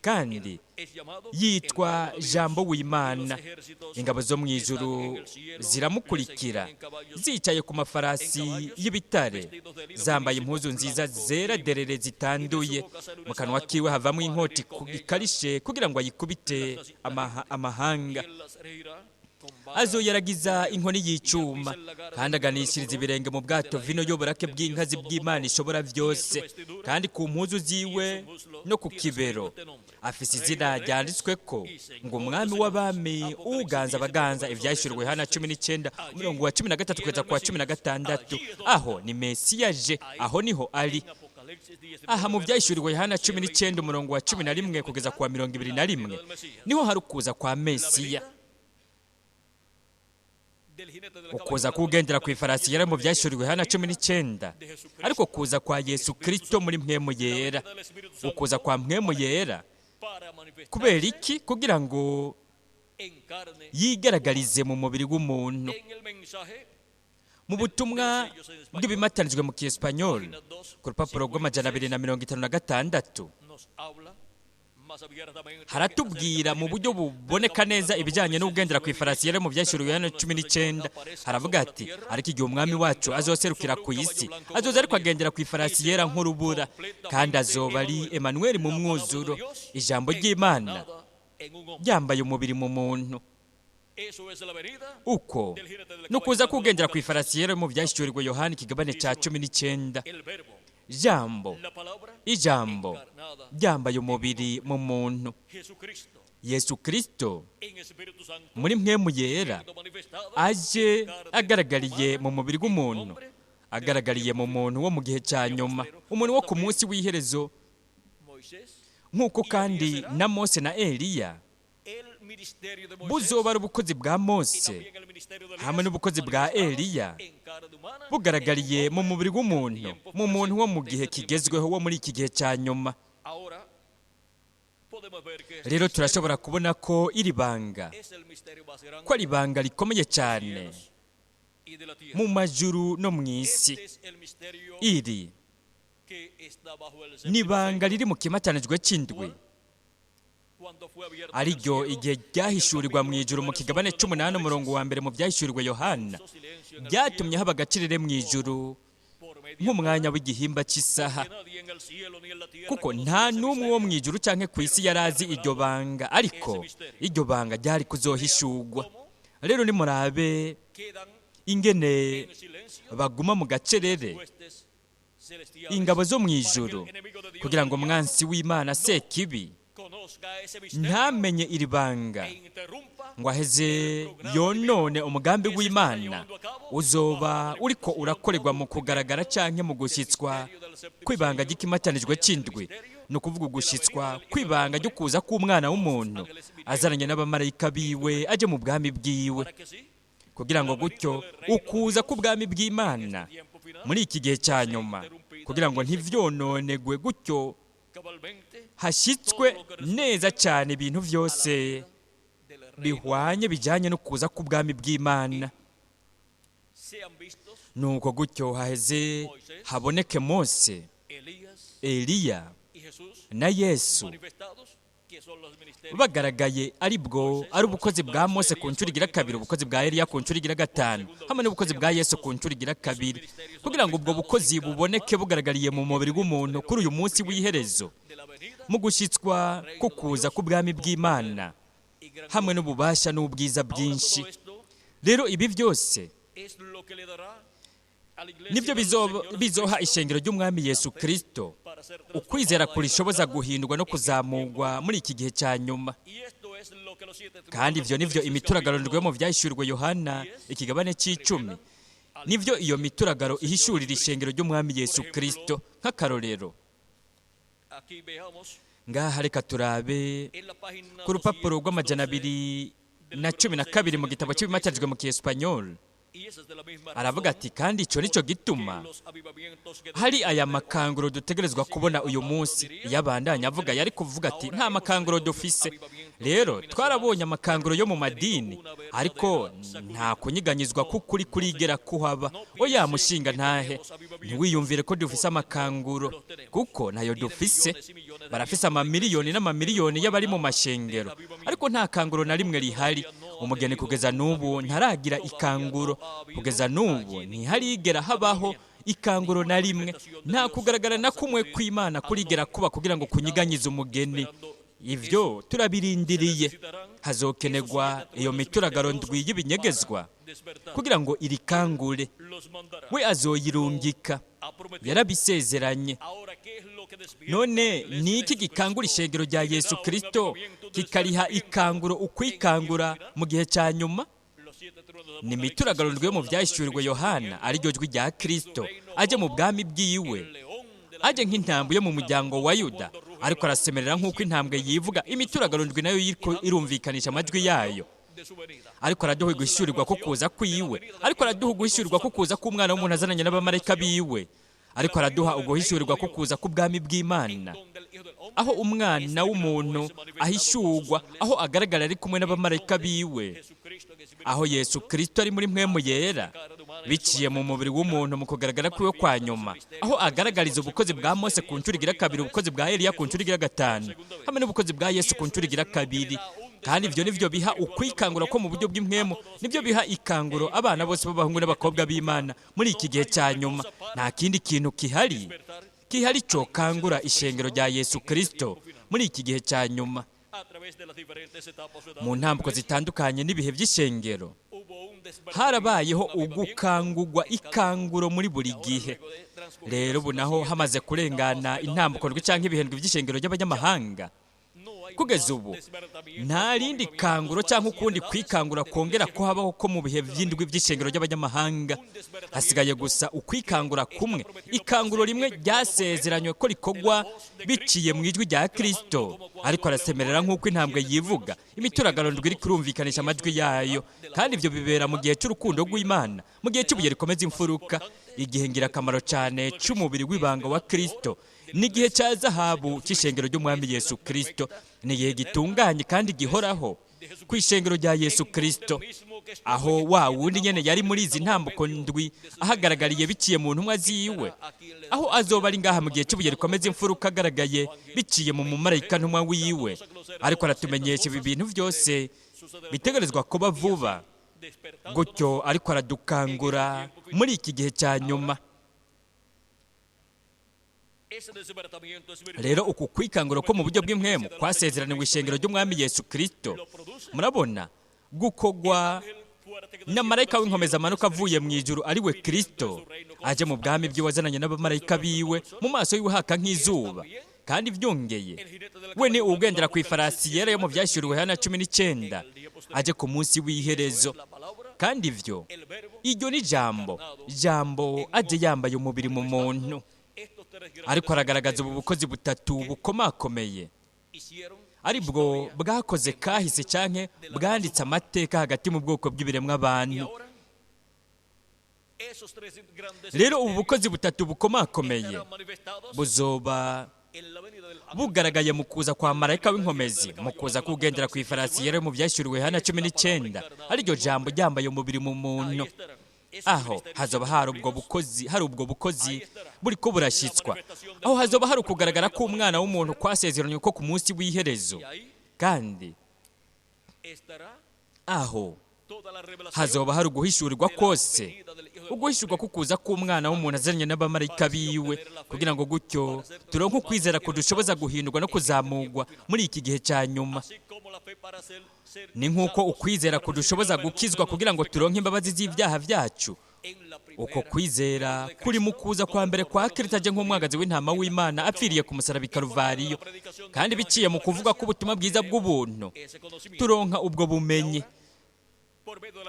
kandi yitwa jambo w'Imana. Ingabo zo mu ijuru ziramukurikira zicaye ku mafarasi y'ibitare, zambaye impuzu nziza zera derere zitanduye. Mu kanwa kiwe havamo inkota ikarishe kugira ngo ayikubite amahanga. Azoyaragiza inkoni y'icuma kandi aganishiriza ibirenge mu bwato vino y'uburake bw'inkazi bw'Imana ishobora byose. Kandi ku mpuzu ziwe no ku kibero afise izina ryanditswe ko ngo umwami w'abami uganza abaganza. Ivyahishuriwe Yohana 19 umurongo wa 13 kugeza kwa 16. Aho ni Mesiya je, aho niho ari. Aha mu vyahishuriwe Yohana 19 umurongo wa 11 kugeza kwa 21 niho hari ukuza kwa Mesiya. Ukuza kugendera ku ifarasi yera mu vyahishuriwe Yohana 19, ariko kuza kwa Yesu Kristo muri mpwemu yera. Ukuza kwa mpwemu yera kubera iki? Kugira ngo yigaragarize mu mubiri w'umuntu. Mu butumwa bw'ibimatanijwe mu Kiespanyol ku rupapuro rw'amajana 256 haratubwira mu buryo buboneka neza ibijyanye n'ugendera ku ifarasi yera mu vyahishuriwe Yohana 19. Haravuga ati, ariko igihe umwami wacu azoserukira ku isi, azoza ariko agendera ku ifarasi yera nk'urubura, kandi azoba ari Emanueli mu mwuzuro, ijambo ry'Imana ryambaye umubiri mu muntu. Uko nukuza kugendera ku ifarasi yera mu vyahishuriwe Yohana ikigabane ca 19. Ijambo ryambaye umubiri mu muntu. Yesu Kristo muri mpwemu yera aje agaragariye mu mubiri w'umuntu, agaragariye mu muntu wo mu gihe cya nyuma, umuntu wo ku munsi w'iherezo, nk'uko kandi na Mose na Eliya buzoba ari ubukozi bwa Mose hamwe n'ubukozi bwa Eliya bugaragariye mu mubiri w'umuntu, mu muntu wo mu gihe kigezweho wo muri iki gihe cya nyuma. Rero turashobora kubona ko iri banga ko ari ibanga rikomeye cyane mu majuru no mu isi. Iri ni ibanga riri mu kimatanijwe cy'indwi, ariryo igihe ryahishurirwa mu ijuru mu kigabane 18 umurongo wa mbere mu vyahishuriwe Yohana. Byatumye haba agacirire mu ijuru nk'umwanya w'igihimba cy'isaha, kuko nta n'umwe wo mu ijuru canke ku isi yarazi iryo banga, ariko iryo banga ryari kuzohishurwa. Rero nimurabe ingene baguma mu gacerere ingabo zo mu ijuru, kugira ngo umwansi w'Imana Sekibi ntamenye iri banga ngo aheze yonone umugambi w'Imana uzoba uriko urakorerwa mu kugaragara canke mu gushyitswa kw'ibanga ry'ikimatanijwe cy'indwi. Ni ukuvuga ugushyitswa kw'ibanga ryo kuza k'umwana w'umuntu azaranye n'abamarayika biwe aje mu bwami bwiwe, kugira ngo gutyo ukuza k'ubwami bw'Imana muri iki gihe cya nyuma, kugira ngo ntivyononegwe, gutyo hashyitswe neza cyane ibintu byose bihwanye bijyanye no kuza k'ubwami bw'Imana. Nuko gutyo haheze haboneke Mose, Eliya na Yesu bagaragaye, aribwo ari ubukozi bwa Mose ku ncuro igira kabiri, ubukozi bwa Eliya ku ncuro igira gatanu, hamwe n'ubukozi bwa Yesu ku ncuro igira kabiri, kugira ngo ubwo bukozi buboneke bugaragariye mu mubiri w'umuntu kuri uyu munsi w'iherezo, mu gushyitswa ko kuza k'ubwami bw'Imana hamwe n'ububasha n'ubwiza bwinshi. Rero ibi byose nibyo bizoha ishengero ry'umwami Yesu Kristo ukwizera kurishoboza guhindurwa no kuzamurwa muri iki gihe cya nyuma. Kandi ivyo nivyo imituragaro mu vyahishuriwe Yohana ikigabane c'10, nivyo iyo mituragaro ihishurira ishengero ry'umwami Yesu Kristo. Nk'akarorero, ngaha reka turabe ku rupapuro rw'amajana 212 mu gitabo cy'ibimatanijwe mu Kiespanyol aravuga ati kandi icyo nicyo gituma hari aya makanguro dutegerezwa kubona uyu munsi. iyo abandanya avuga yari kuvuga ati nta makanguro dufise. rero twarabonye amakanguro yo mu madini, ariko nta kunyiganyizwa k'ukuri kurigera kuhaba. oya mushinga ntahe, ntiwiyumvire ko dufise amakanguro, kuko nayo dufise. barafise amamiliyoni n'amamiliyoni y'abari mu mashengero, ariko nta kanguro na rimwe rihari. umugeni kugeza n'ubu ntaragira ikanguro, kugeza n'ubu ntiharigera habaho ikanguro na rimwe. nta kugaragara na kumwe kw'Imana kurigera kuba kugira ngo kunyiganyize umugeni. ivyo turabirindiriye. hazokenegwa iyo mituragaro ndwi y'ibinyegezwa kugira ngo irikangure. we azoyirungika, yarabisezeranye. none ni iki gikangura ishengero rya Yesu Kristo kikariha ikanguro ukwikangura mu gihe cya nyuma? ni imituragaro ndwi yo mu byahishurirwe Yohana, ariryo jwi rya Kristo aje mu bwami bwiwe, aje nk'intambwe yo mu muryango wa Yuda, ariko arasemerera nk'uko intambwe yivuga. imituragaro ndwi nayo irumvikanisha amajwi yayo, ariko araduha guhishurirwa ko kuza kwiwe, ariko araduha guhishurirwa ko kuza k'umwana w'umuntu azananye n'abamarayika biwe, ariko araduha uguhishurirwa ko kuza k'ubwami bw'Imana, aho umwana w'umuntu ahishurwa, aho agaragara ari kumwe n'abamarayika biwe, aho Yesu Kristo ari muri mpwemu yera biciye mu mubiri w'umuntu mu kugaragara kwiwe kwa nyuma, aho agaragariza ubukozi bwa Mose ku ncuro igira kabiri, ubukozi bwa Eliya ku ncuro igira gatanu, hamwe n'ubukozi bwa Yesu ku ncuro igira kabiri. kandi ibyo nivyo biha ukwikangura ko mu buryo bw'impwemu, nibyo biha ikanguro abana bose b'abahungu n'abakobwa b'Imana muri iki gihe cya nyuma. nta kindi kintu kihari cyo kangura ishengero rya Yesu Kristo muri iki gihe cya nyuma. mu ntambuko zitandukanye n'ibihe by'ishengero harabayeho ugukangurwa ikanguro muri buri gihe. rero ubu naho hamaze kurengana intambuko ndwi cyangwa ibihendwe by'ishengero ry'abanyamahanga, kugeza ubu nta rindi kanguro cyangwa ukundi kwikangura kongera kuhabaho ko mu bihe by'indwi by'ishengero ry'abanyamahanga. hasigaye gusa ukwikangura kumwe, ikanguro rimwe ryasezeranywe ko rikogwa biciye mu ijwi rya Kristo, ariko arasemerera nk'uko intambwe yivuga. imituragaro ndwi iri kurumvikanisha amajwi yayo, kandi ibyo bibera mu gihe cy'urukundo rw'Imana, mu gihe cy'ubuye rikomeza imfuruka, igihe ngirakamaro cyane cy'umubiri w'ibanga wa Kristo. n'igihe cya zahabu cy'ishengero ry'umwami Yesu Kristo, ni igihe gitunganye kandi gihoraho ku ishengero rya Yesu Kristo, aho wa wundi nyene yari muri izi ntambuko ndwi ahagaragariye biciye mu ntumwa ziwe, aho azoba ari ngaha mu gihe cy'ubuye rikomeza imfuruka agaragaye biciye mu mumarayika ntumwa wiwe. ariko aratumenyesha ibi bintu byose bitegerezwa kuba vuba, gutyo ariko aradukangura muri iki gihe cya nyuma. rero uku kwikangura ko mu buryo bw'impwemu kwasezeraniwe ishengero ry'umwami Yesu Kristo, murabona gukogwa na marayika w'inkomeza amanuka avuye mu ijuru, ari we Kristo aje mu bwami bwiwe azananye n'abamarayika biwe, mu maso yiwe haka nk'izuba. kandi byongeye, we ni ugendera ku ifarasi yera yo mu byashyiriwe Yohana 19, aje ku munsi w'iherezo. kandi iryo ni jambo aje yambaye umubiri mu muntu, ariko aragaragaza ubu bukozi butatu bukomakomeye, ari bwo bwakoze kahise cyane bwanditse amateka hagati mu bwoko bw'ibiremwa abantu. rero ubu bukozi butatu bukomakomeye buzoba bugaragaye mu kuza kwa marayika w'inkomezi, mu kuza kugendera ku ifarasi yera mu byashyiriwe Yohana 19, ariryo jambo ryambaye umubiri mu muntu. aho hazoba hari ubwo bukozi buri ko burashyitswa, aho hazoba hari ukugaragara k'umwana w'umuntu kwasezeranywe ko ku munsi w'iherezo. kandi aho hazoba hari uguhishurirwa kose, uguhishurwa kukuza k'umwana w'umuntu azanye n'abamarayika biwe, kugira ngo gutyo turonke ukwizera kudushoboza guhindurwa no kuzamurwa muri iki gihe cya nyuma. ni nk'uko ukwizera kudushoboza gukizwa kugira ngo turonke imbabazi z'ibyaha byacu. uko kwizera kuri mu kuza kwa mbere kwa Kristo aje nk'umwagazi w'intama w'Imana apfiriye ku musaraba i Karuvariyo, kandi biciye mu kuvuga ko ubutumwa bwiza bw'ubuntu turonka ubwo bumenyi.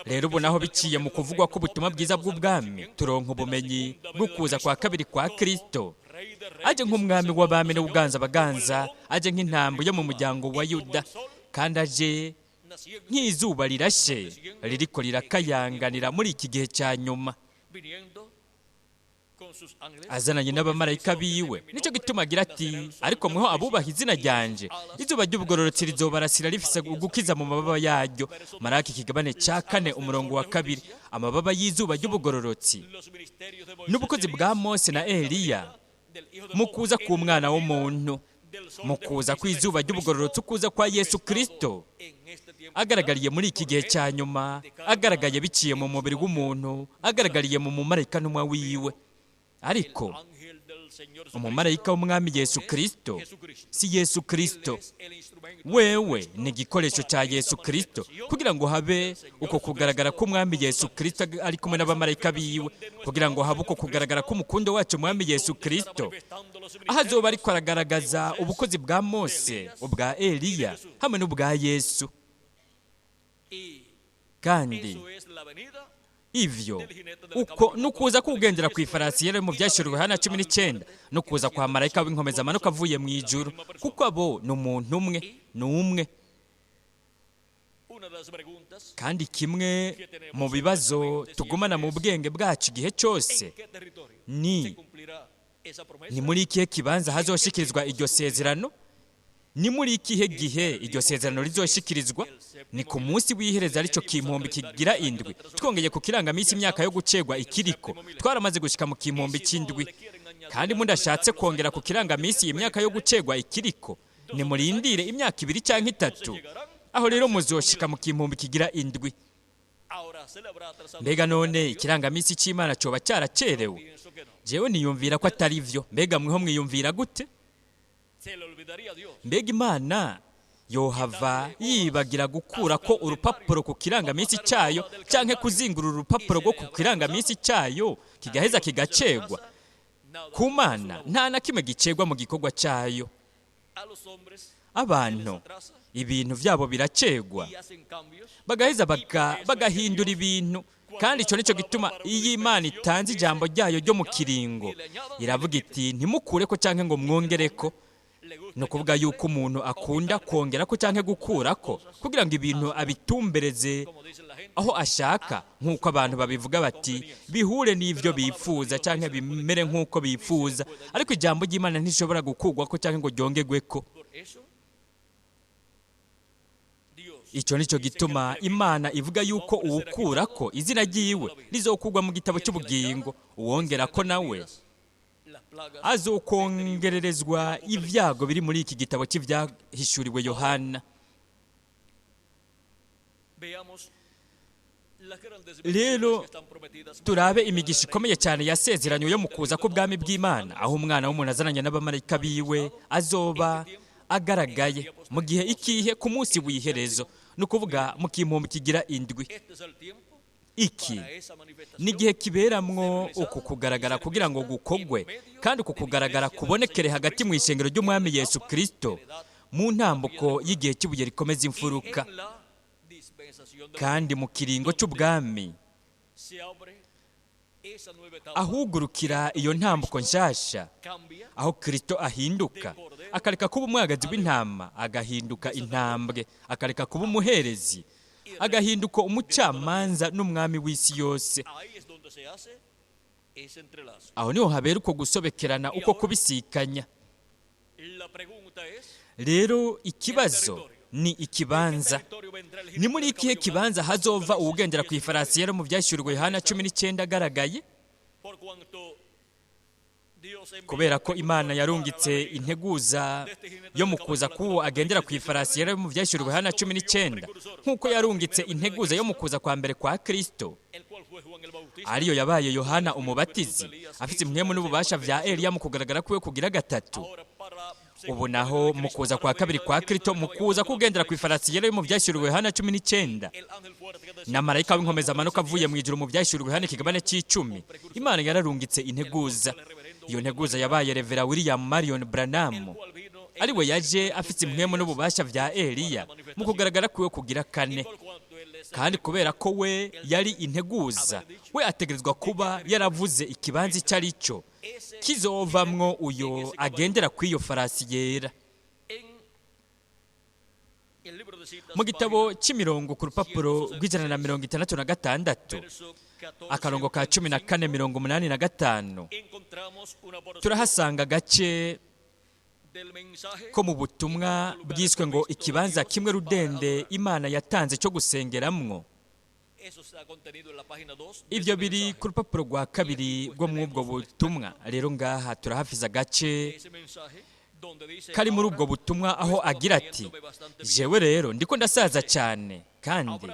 rero ubu naho biciye mu kuvugwa ko ubutumwa bwiza bw'ubwami turonka ubumenyi bwo kuza kwa kabiri kwa Kristo, aje nk'umwami w'abami n'ubuganza baganza, aje nk'intambo yo mu muryango wa Yuda, kandi aje nk'izuba rirashe ririko rirakayanganira muri iki gihe cya nyuma, azananye n'abamarayika biwe. Nicyo gituma agira ati, ariko mweho abubaha izina ryanje, izuba ry'ubugororotsi rizobarasira rifise gukiza mu mababa yaryo. Maraki ikigabane cya 4 umurongo wa 2. Amababa y'izuba ry'ubugororotsi n'ubukozi bwa Mose na Eliya mu kuza k'umwana w'umuntu, mu kuza kw'izuba ry'ubugororotsi, ukuza kwa Yesu Kristo agaragariye muri iki gihe cya nyuma, agaragaye biciye mu mubiri w'umuntu, agaragariye mu mumarayika ntumwa wiwe. Ariko umumarayika w'umwami Yesu Kristo si Yesu Kristo, wewe ni igikoresho cya Yesu Kristo, kugira ngo habe uko kugaragara k'umwami Yesu Kristo ari kumwe n'abamarayika biwe, kugira ngo habe uko kugaragara k'umukundo wacu umwami Yesu Kristo, aho azoba ariko aragaragaza ubukozi bwa Mose, ubwa Eliya hamwe n'ubwa Yesu. Kandi ivyo uko nukuza kugendera ku ifarasi yari mu byashyiriwe hana 19, nukuza kwa marayika w'inkomeza amanuka avuye mu ijuru, kuko abo ni umuntu umwe. Kandi kimwe mu bibazo tugumana mu bwenge bwacu igihe cyose ni muri ikihe kibanza hazoshikirizwa iryo sezerano? Ni muri ikihe gihe iryo sezerano rizoshikirizwa? Ni ku munsi w'ihereza, arico kimpumbi kigira indwi. Twongeye ku kirangamisi imyaka yo gucegwa ikiriko, twaramaze gushika mu kimpumbi cy'indwi. Kandi mundashatse kongera ku kirangamisi imyaka yo gucegwa ikiriko, ni murindire imyaka 2 cyangwa 3, aho rero muzoshika mu kimpumbi kigira indwi. Mbega none ikirangamisi cy'Imana coba cyaracerewe? Jewe niyumvira ko atari vyo. Mbega mweho mwiyumvira gute? Mbega Imana yohava yibagira gukura ko urupapuro ku kirangamisi cyayo, canke kuzingurura urupapuro rwo ku kirangamisi cyayo kigaheza kigacegwa? Ku Mana nta na kimwe gicegwa mu gikorwa cyayo. Abantu ibintu byabo biracegwa, bagaheza bagahindura ibintu. Kandi icyo nicyo gituma iyi Imana itanze ijambo ryayo ryo mu kiringo, iravuga iti ntimukureko canke ngo mwongereko. No kuvuga yuko umuntu akunda kongerako canke gukurako, kugira ngo ibintu abitumbereze aho ashaka, nk'uko abantu babivuga bati bihure n'ivyo bifuza canke bimere nk'uko bifuza. Ariko ijambo ry'Imana ntishobora gukurwako canke ngo ryongerweko. Icyo nicyo gituma Imana ivuga yuko uwukurako izina ryiwe rizokurwa mu gitabo cy'ubugingo, uwongerako nawe azokongererezwa ibyago biri muri iki gitabo cy'ivyahishuriwe Yohana. Rero turabe imigisha ikomeye cyane yasezeranywe yo mu kuza k'Ubwami bw'Imana, aho umwana w'umuntu azananye n'abamarayika biwe azoba agaragaye mu gihe ikihe? Ku munsi w'iherezo, ni ukuvuga mu kimpumbi kigira indwi. Iki ni igihe kiberamwo uku kugaragara kugira ngo gukogwe, kandi uku kugaragara kubonekere hagati mu ishengero ry'umwami Yesu Kristo mu ntambuko y'igihe cy'ibuye rikomeza imfuruka. Kandi mu kiringo cy'ubwami ahugurukira iyo ntambuko nshasha, aho Kristo ahinduka akareka kuba umwagazi w'intama, agahinduka intambwe, akareka kuba umuherezi, agahinduka umucamanza n'umwami w'isi yose. Aho niho habera uko gusobekerana, uko kubisikanya. Rero ikibazo ni ikibanza. Ni muri ikihe kibanza hazova uwugendera ku ifarasi yari mu byashyuriwe Yohana 19 agaragaye? Kubera ko Imana yarungitse integuza yo mu kuza k'uwo agendera ku ifarasi yari mu byashyuriwe Yohana 19, nk'uko yarungitse integuza yo mu kuza kwa mbere kwa Kristo, ariyo yabaye Yohana umubatizi, afite impwemu n'ububasha vya Eliya mu kugaragara kwiwe kugira gatatu. Ubu naho mu kuza kwa kabiri kwa Kristo, mu kuza kugendera ku ifarasi yari mu byashyuriwe Yohana 19, na marayika w'inkomeza amanuka avuye mu ijuru mu byashyuriwe Yohana ikigabane c'10, Imana yararungitse integuza. Iyo nteguza yabaye Revera William Marion Branham, ariwe yaje afite impwemu n'ububasha vya Eliya mu kugaragara kwiwe kugira 4. Kandi kubera ko we yari integuza, we ategerezwa kuba yaravuze ikibanza icyo ari cyo kizovamwo uyo agendera kw'iyo farasi yera. mu gitabo cy'imirongo ku rupapuro rw'166 akarongo ka 14:85 turahasanga agace ko mu butumwa bwiswe ngo ikibanza kimwe rudende Imana yatanze cyo gusengeramwo. Ibyo biri ku rupapuro rwa 2 rwo mu ubwo butumwa. Rero ngaha turahafiza agace kari muri ubwo butumwa aho agira ati, jewe rero ndiko ndasaza cyane kandi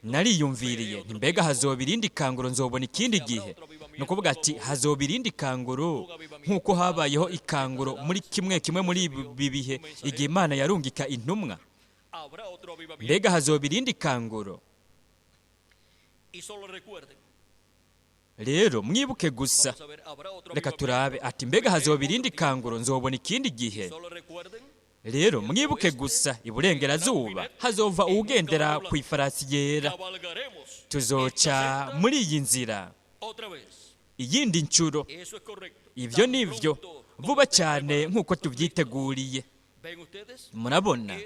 nariyumviriye mbega hazoba irindi kanguro nzobona ikindi gihe. Ni ukuvuga ati hazoba irindi kanguro nk'uko habayeho ikanguro muri kimwe muri ibi bihe igihe Imana yarungika intumwa. Mbega hazoba irindi kanguro. Rero mwibuke gusa, reka turabe ati mbega hazoba irindi kanguro nzobona ikindi gihe. Rero mwibuke gusa, iburengerazuba hazova ugendera ku ifarasi yera. Tuzoca muri iyi nzira iyindi ncuro. Ibyo nivyo vuba cyane nk'uko tubyiteguriye. Murabona,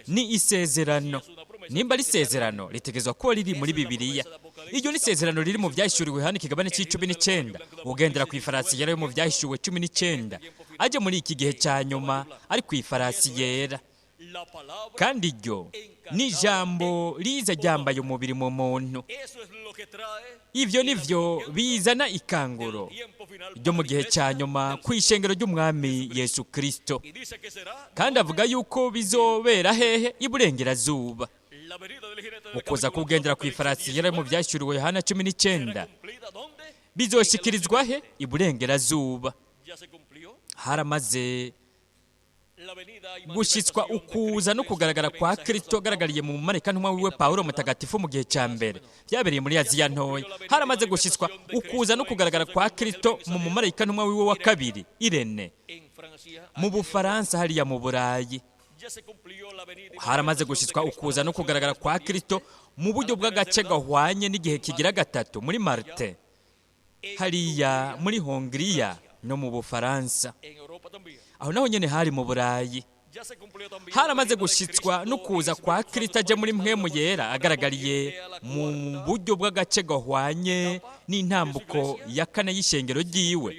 ni isezerano. Nimba ari isezerano ritegezwa ko riri muri Bibiliya. Iryo ni isezerano riri mu byahishuriwe hano ikigabane c'19, ugendera ku ifarasi yera yo mu byahishuwe 19 aje muri iki gihe cya nyuma ari ku ifarasi yera. Kandi iryo ni ijambo riza ryambaye umubiri mu muntu. Ibyo nivyo bizana ikanguro ryo mu gihe cya nyuma ku ishengero ry'umwami Yesu Kristo. Kandi avuga yuko bizobera hehe? Iburengerazuba. Ukuza kugendera ku ifarasi yera mu byashyuriwe hana 19 bizoshikirizwa he? Iburengerazuba. Haramaze gushitswa ukuza no kugaragara kwa Kristo agaragariye mu marayika ntumwa wiwe Pawulo mutagatifu mu gihe cya mbere byabereye muri Aziya ntoya. Haramaze gushitswa ukuza no kugaragara kwa Kristo mu marayika ntumwa wiwe wa kabiri Irene mu Bufaransa hariya mu Burayi. Haramaze gushitswa ukuza no kugaragara kwa Kristo mu buryo bw'agace gahwanye n'igihe kigira gatatu muri Marte hariya muri Hongiriya no mu Bufaransa. Aho naho nyene hari mu Burayi. Haramaze gushitswa no kuza kwa Kristo aje muri mpwemu yera agaragariye mu buryo bw'agace gahwanye n'intambuko ya kane y'ishengero ryiwe.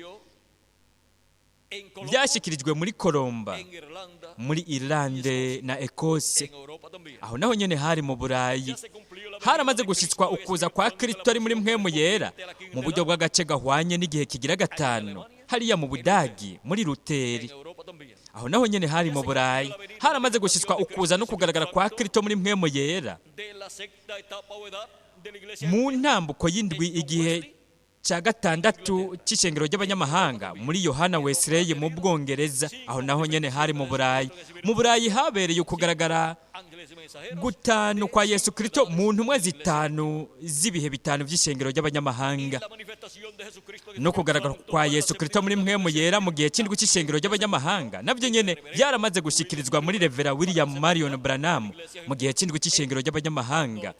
Byashyikirijwe muri Kolomba, muri Irlande na Ekose. Aho naho nyene hari mu Burayi. Haramaze gushitswa ukuza kwa Kristo ari muri mpwemu yera mu buryo bw'agace gahwanye n'igihe kigira gatanu hariya mu Budagi muri Luteri. Aho naho nyene hari mu Burayi. Haramaze gushitswa ukuza no kugaragara kwa Kristo muri mpwemu yera mu ntambuko y'indwi igihe cya gatandatu cy'ishengero ry'abanyamahanga muri Yohana Wesley mu Bwongereza. Aho naho nyene hari mu Burayi. Mu Burayi habereye ukugaragara gutanu kwa Yesu Kristo mu ntumwa zitanu z'ibihe bitanu by'ishengero ry'abanyamahanga. No kugaragara kwa Yesu Kristo muri mpwemu yera mu gihe cy'indwi cy'ishengero ry'abanyamahanga nabyo nyene byaramaze gushikirizwa muri Revera William Marion Branham mu gihe cy'indwi cy'ishengero ry'abanyamahanga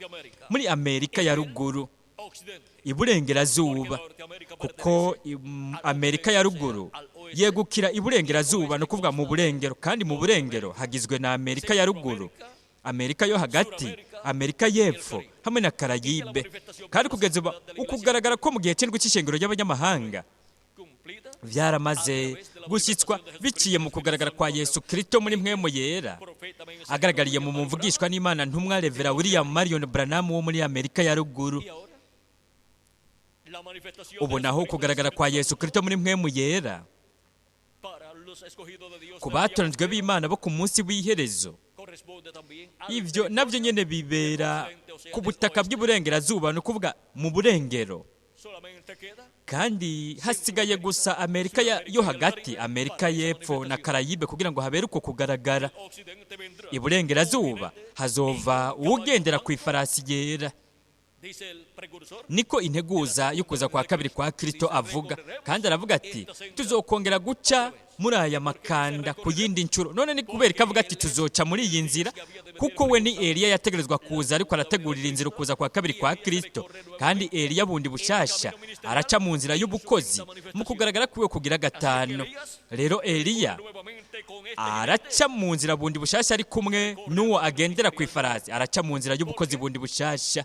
muri Amerika ya ruguru iburengerazuba, kuko Amerika ya ruguru yegukira iburengerazuba, no kuvuga mu burengero, kandi mu burengero hagizwe na Amerika ya ruguru, Amerika yo hagati, Amerika y'epfo hamwe na Karayibe. Kandi kugeza ukugaragara ko mu gihe cy'indwi cy'ishengero ry'abanyamahanga byaramaze gushyitswa biciye mu kugaragara kwa Yesu Kristo muri mpwemu yera agaragariye mu muvugishwa n'Imana ntumwa Revera William Marion Branham wo muri Amerika ya ruguru. Ubu naho kugaragara kwa Yesu Kristo muri mpwemu yera ku batoranijwe b'Imana bo ku munsi w'iherezo, ibyo nabyo nyene bibera ku butaka bw'iburengerazuba, no kuvuga mu burengero. Kandi hasigaye gusa Amerika yo hagati, Amerika y'epfo na Karayibe kugira ngo habere uko kugaragara. Iburengerazuba hazova ugendera ku ifarasi yera. Niko integuza y'ukuza kwa kabiri kwa Kristo avuga, kandi aravuga ati tuzokongera guca muri aya makanda ku yindi ncuro. None ni kubera ikavuga ati tuzoca muri iyi nzira, kuko we ni Eliya yategerezwa kuza, ariko arategurira inzira ukuza kwa kabiri kwa Kristo. Kandi Eliya bundi bushasha araca mu nzira y'ubukozi mu kugaragara kwiwe kugira gatanu. Rero Eliya araca mu nzira bundi bushasha ari kumwe n'uwo agendera ku ifarasi, araca mu nzira y'ubukozi bundi bushasha.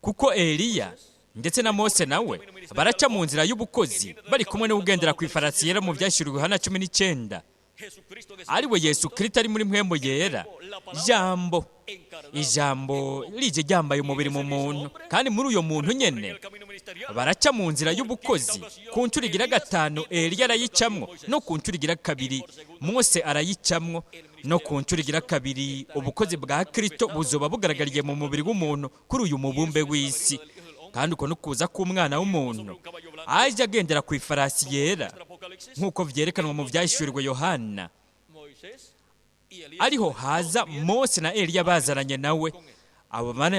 Kuko Eliya ndetse na Mose nawe baraca mu nzira y'ubukozi bari kumwe n'ugendera ku ifarasi yera mu byashyiriweho Yohana 19. ari we Yesu Kristo ari muri mpwemu yera. Ijambo rije ryambaye umubiri mu muntu, kandi muri uyo muntu nyene baraca mu nzira y'ubukozi. Ku ncuro igira gatanu Eliya arayicamwo, no ku ncuro igira kabiri Mose arayicamwo, no ku ncuro igira kabiri ubukozi bwa Kristo buzoba bugaragariye mu mubiri w'umuntu kuri uyu mubumbe w'isi. Kandi uko nukuza k'umwana w'umuntu aje agendera ku ifarasi yera, nk'uko vyerekanwa mu vyahishuriwe Yohana. Ariho haza Mose na Eliya bazananye nawe,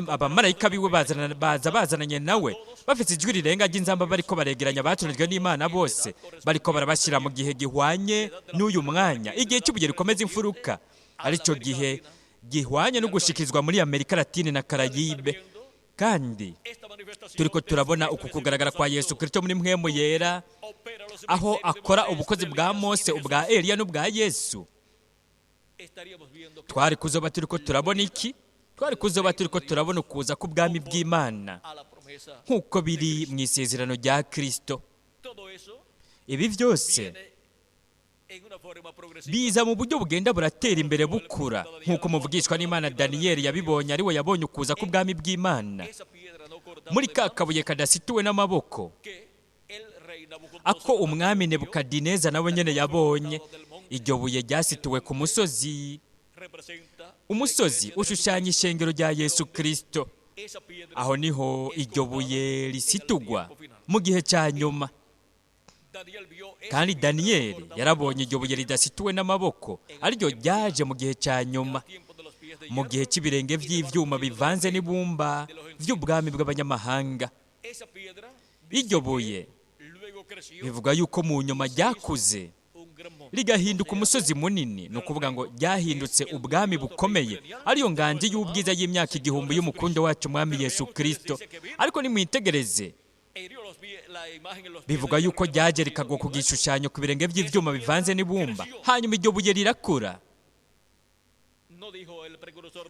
abamarayika biwe bazananye nawe, bafite ijwi rirenga ry'inzamba, bariko baregeranya abatunijwe n'Imana bose, bariko barabashyira mu gihe gihwanye n'uyu mwanya, igihe cy'ubuye rikomeza imfuruka, aricyo gihe gihwanye no gushikizwa muri Amerika Latine na Karayibe. Kandi turiko turabona uku kugaragara kwa Yesu Kristo muri mpwemu yera, aho akora ubukozi bwa Mose, ubwa Eliya n'ubwa Yesu. Twari kuzoba turiko turabona iki? Twari kuzoba turiko turabona ukuza k'Ubwami bw'Imana nk'uko biri mu isezerano rya Kristo. Ibi byose biza mu buryo bugenda buratera imbere bukura, nk'uko muvugishwa n'Imana Daniyeli yabibonye, ari we yabonye ukuza k'Ubwami bw'Imana muri ka kabuye kadasituwe n'amaboko, ako umwami Nebukadineza nawe nyene yabonye. Iryo buye ryasituwe ku musozi. Umusozi ushushanya ishengero rya Yesu Kristo. Aho niho iryo buye risitugwa mu gihe cya nyuma. Kandi Daniyeli yarabonye iryo buye ridasituwe n'amaboko, ariryo ryaje mu gihe cya nyuma, mu gihe cy'ibirenge by'ivyuma bivanze n'ibumba by'ubwami bw'abanyamahanga. Iryo buye bivuga yuko mu nyuma ryakuze rigahinduka umusozi munini, ni ukuvuga ngo ryahindutse ubwami bukomeye, ariyo nganji y'ubwiza y'imyaka 1000 y'umukundo wacu mwami Yesu Kristo. Ariko nimwitegereze, bivuga yuko ryaje rikagwa ku gishushanyo ku birenge by'ivyuma bivanze n'ibumba, hanyuma iryo buye rirakura.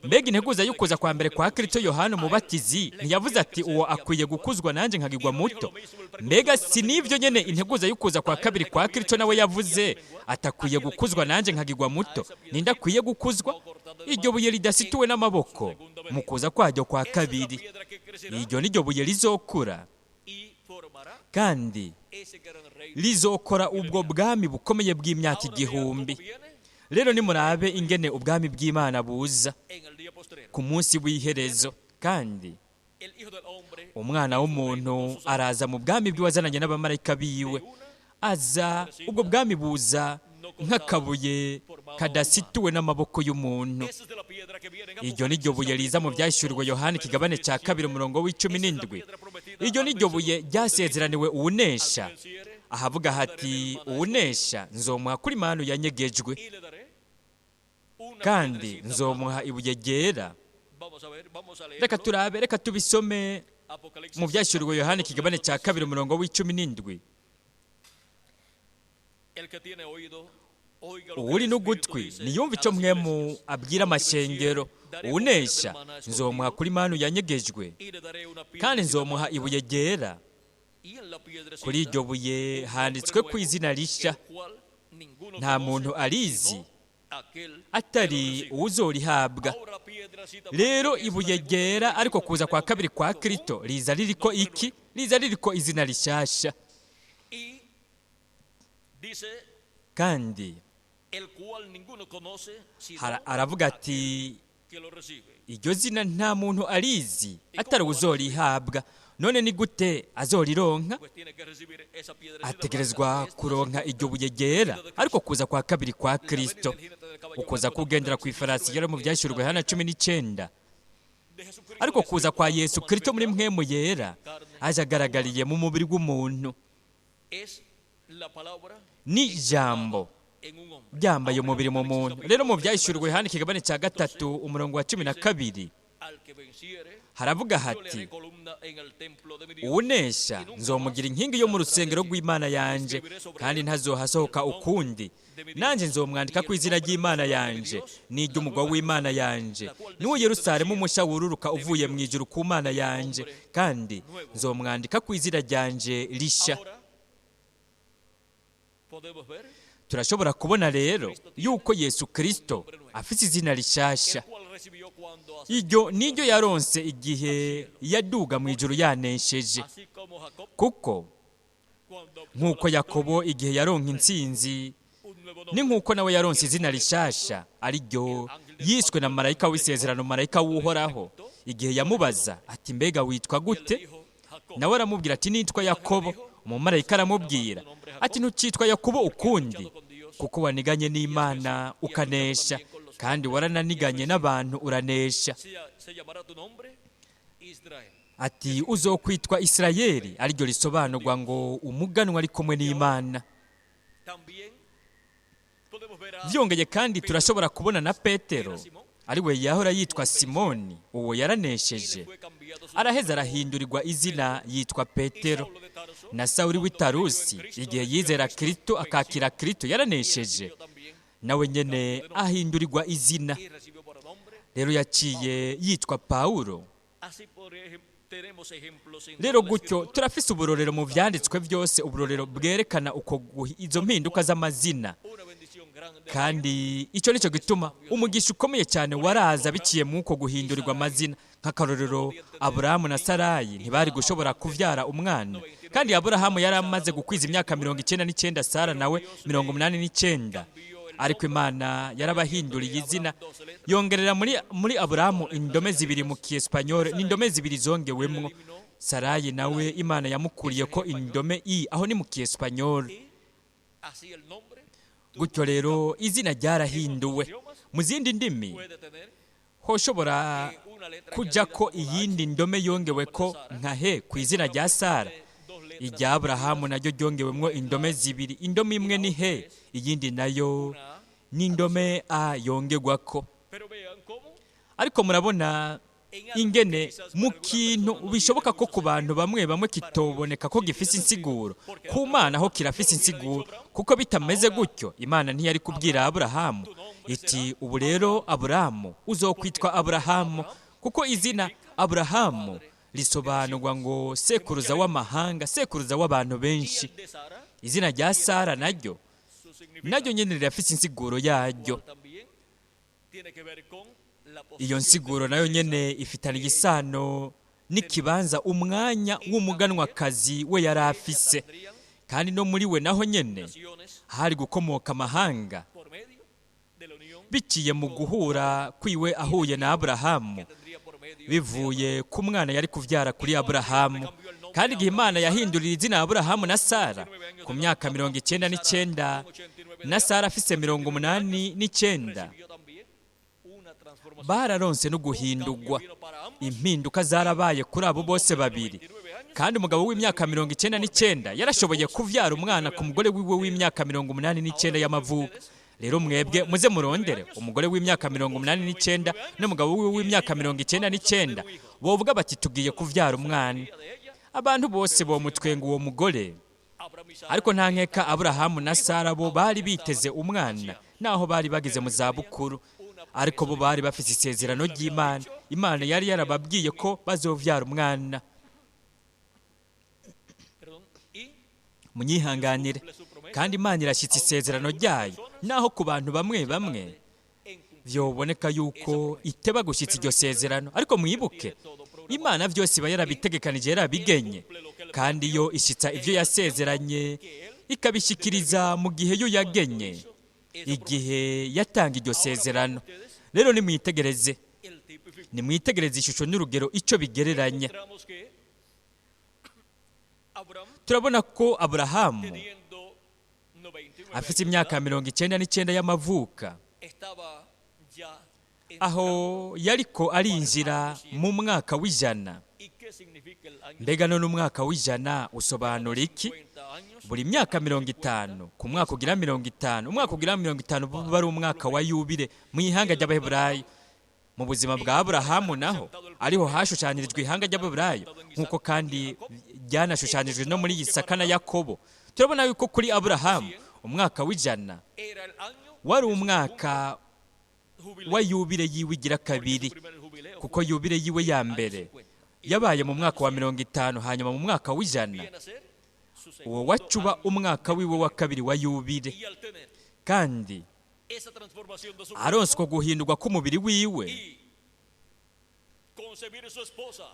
Mbega integuza y'ukuza kwa mbere kwa Kristo Yohana Umubatizi ntiyavuze ati uwo akwiye gukuzwa nanjye nkagirwa muto? Mbega si nivyo nyene integuza y'ukuza kwa kabiri kwa Kristo nawe yavuze atakwiye gukuzwa nanjye nkagirwa muto? Ninde akwiye gukuzwa? Iryo buye ridasituwe n'amaboko mu kuza kwaryo kwa kabiri. Iryo niryo buye rizokura kandi rizokora ubwo bwami bukomeye bw'imyaka 1000. Rero nimurabe ingene ubwami bw'Imana buza ku munsi w'iherezo. Kandi umwana w'umuntu araza mu bwami bw'uwazananye n'abamarayika biwe. Aza ubwo bwami buza nk'akabuye kadasituwe n'amaboko y'umuntu. Iryo niryo buye riza mu byahishuriwe Yohana ikigabane cya 2:17. Iryo niryo buye ryasezeraniwe uwunesha, ahavuga hati uwunesha nzomuha kuri manu yanyegejwe, kandi nzomuha ibuye ryera. Reka turabe, reka tubisome mu byahishuriwe Yohana ikigabane cya 2:17. Uwuri n'ugutwi niyumva icyo mwemu abwira amashengero. Uwunesha nzomuha kuri manu yanyegejwe, kandi nzomuha ibuye ryera. Kuri iryo buye handitswe ku izina rishya, nta muntu arizi atari uwuzorihabwa. Rero ibuye ryera ariko kuza kwa kabiri kwa Kristo riza ririko iki? Riza ririko izina rishasha. Kandi aravuga ati iryo zina nta muntu arizi atari uwuzorihabwa. None ni gute azorironka? Ategerezwa kuronka iryo buye ryera ariko kuza kwa kabiri kwa Kristo, ukuza kugendera ku ifarasi yera mu byahishuriwe Yohana 19. Ariko kuza kwa Yesu Kristo muri mpwemu yera aje agaragariye mu mubiri w'umuntu. Ni ijambo ryambaye umubiri mu muntu. Rero mu byahishuriwe Yohana ikigabane cya 3:12 haravuga hati, uwunesha nzomugira inkingi yo mu rusengero rw'Imana yanje, kandi ntazohasohoka ukundi. Nanjye nzomwandika ku izina ry'Imana yanje n'iry'umugwa w'Imana yanje, niwo Yerusalemu umusha wururuka uvuye mu ijuru ku Mana yanje, kandi nzomwandika ku izina ryanje risha. Turashobora kubona rero yuko Yesu Kristo afite izina rishasha. Iryo niryo yaronse igihe yaduga mu ijuru yanesheje, kuko nk'uko Yakobo igihe yaronka intsinzi, ni nk'uko nawe yaronse izina rishasha, ari ryo yiswe na marayika w'isezerano, marayika w'uhoraho. Igihe yamubaza ati, mbega witwa gute? Nawe aramubwira ati, nitwa Yakobo. Umumarayika aramubwira ati, ntukitwa Yakobo ukundi, kuko waniganye n'Imana ukanesha, kandi warananiganye n'abantu uranesha. Ati, uzokwitwa Isirayeli, ariryo risobanurwa ngo umuganwa ari kumwe n'Imana. Byongeye kandi turashobora kubona na Petero, ari we yahora yitwa Simoni, uwo yaranesheje, araheza arahindurirwa izina yitwa Petero. Na Sawuli w'i Tarusi, igihe yizera Kristo akakira Kristo, yaranesheje, nawe nyene ahindurirwa izina, rero yaciye yitwa Pawulo. Rero gutyo turafise uburorero mu vyanditswe byose, uburorero bwerekana uko izo mpinduka z'amazina. Kandi icyo nicyo gituma umugisha ukomeye cyane waraza biciye mu uko guhindurirwa amazina. Nk'akarorero, Aburahamu na Sarayi ntibari gushobora kuvyara umwana, kandi Aburahamu yari amaze gukwiza imyaka 99, Sara nawe 89. Ariko Imana yarabahinduriye izina, yongerera muri Aburahamu indome zibiri mu Kiespanyol, n'indome zibiri zongewemwo. Sarayi nawe Imana yamukuriye ko indome i, aho ni mu Kiespanyol. Gutyo rero izina ryarahinduwe. Mu zindi ndimi hoshobora kuja ko iyindi ndome yongewe ko nka he ku izina rya Sara. Irya Aburahamu naryo ryongewemwo indome zibiri. Indome imwe ni he, iyindi nayo ni indome a yongerwako. Ariko murabona ingene mu kintu bishoboka ko ku bantu bamwe bamwe kitoboneka ko gifise insiguro, ku Mana ho kirafise insiguro, kuko bitameze gutyo Imana ntiyari kubwira Aburahamu iti, ubu rero Aburahamu uzokwitwa Aburahamu, kuko izina Aburahamu risobanurwa ngo sekuruza w'amahanga, sekuruza w'abantu benshi. Izina rya Sara naryo nyene rirafise insiguro yaryo. Iyo nsiguro nayo nyene ifitanye isano n'ikibanza umwanya w'umuganwakazi we yari afise, kandi no muri we naho nyene hari gukomoka amahanga biciye mu guhura kwiwe ahuye na Aburahamu, bivuye ku mwana yari kuvyara kuri Aburahamu. Kandi igihe Imana yahindurira izina Aburahamu na Sara ku myaka 99, na Sara afise 89, bararonse no guhindurwa. Impinduka zarabaye kuri abo bose babiri, kandi umugabo w'imyaka 99 yarashoboye kuvyara umwana ku mugore wiwe w'imyaka 89 y'amavuko. Rero mwebwe muze murondere umugore w'imyaka 89 n'umugabo wiwe w'imyaka 99, bovuga bati tugiye kuvyara umwana. Abantu bose bomutwenga uwo mugore, ariko nta nkeka Aburahamu na Sara bo bari biteze umwana, naho bari bageze mu zabukuru. Ariko bo bari bafite isezerano ry'Imana. Imana yari yarababwiye ko bazovyara umwana. Munyihanganire, kandi Imana irashyitse isezerano ryayo, naho ku bantu bamwe bamwe vyoboneka yuko iteba gushyitsa iryo sezerano. Ariko mwibuke, Imana vyose iba yarabitegekanije, yarabigenye, kandi yo ishitsa ivyo yasezeranye ikabishikiriza mu gihe yo yagenye, igihe yatanga iryo sezerano. Rero nimwitegereze ishusho n'urugero ico bigereranya. Turabona ko Aburahamu afite imyaka 99 y'amavuka, aho yariko arinjira mu mwaka w'ijana. Mbega none umwaka w'ijana usobanura iki? Buri myaka 50, ku mwaka ugira 50, umwaka ugira 50 buba ari umwaka wa yubile mu ihanga ry'Abaheburayo. mu buzima bwa Aburahamu naho ariho hashushanyirijwe ihanga ry'Abaheburayo, nk'uko kandi ryanashushanyirijwe no muri Isaka na Yakobo. Turabona yuko kuri Aburahamu umwaka w'100 wari umwaka wa yubile yiwe igira kabiri, kuko yubile yiwe ya mbere yabaye mu mwaka wa 50, hanyuma mu mwaka w'100 uwo wacuba umwaka wiwe wa kabiri wa yubile. Kandi aronswa guhindurwa k'umubiri wiwe,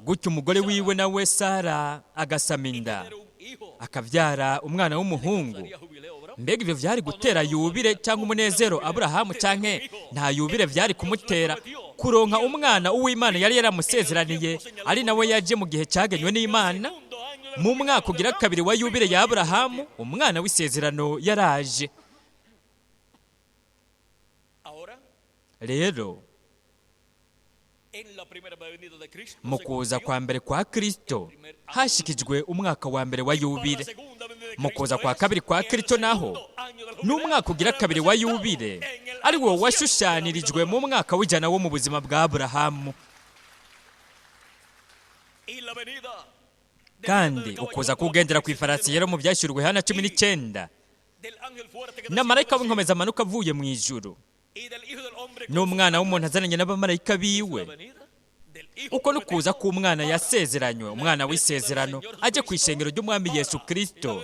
gutyo umugore wiwe nawe Sara agasama inda akavyara umwana w'umuhungu. Mbega ivyo vyari gutera yubile cyangwa umunezero Aburahamu, canke nta yubile vyari kumutera kuronka umwana uw'Imana yari yaramusezeraniye, ari nawe yaje mu gihe cyagenywe n'Imana? Mu mwaka ugira kabiri wa yubile ya Aburahamu, umwana w'isezerano yaraje. Rero mu kuza kwa mbere kwa Kristo hashikijwe umwaka wa mbere wa yubile. Mu kuza kwa kabiri kwa Kristo naho n'umwaka ugira kabiri wa yubile, ari wo washushanirijwe mu mwaka w'100 wo mu buzima bwa Aburahamu. Kandi ukuza kugendera ku ifarasi yera mu byashyirwe hana 19 na marayika w'inkomeza amanuka avuye mu ijuru, n'umwana w'umuntu azananye n'abamarayika biwe. Uko nukuza k'umwana yasezeranywe, umwana w'isezerano aje ku ishengero ry'umwami Yesu Kristo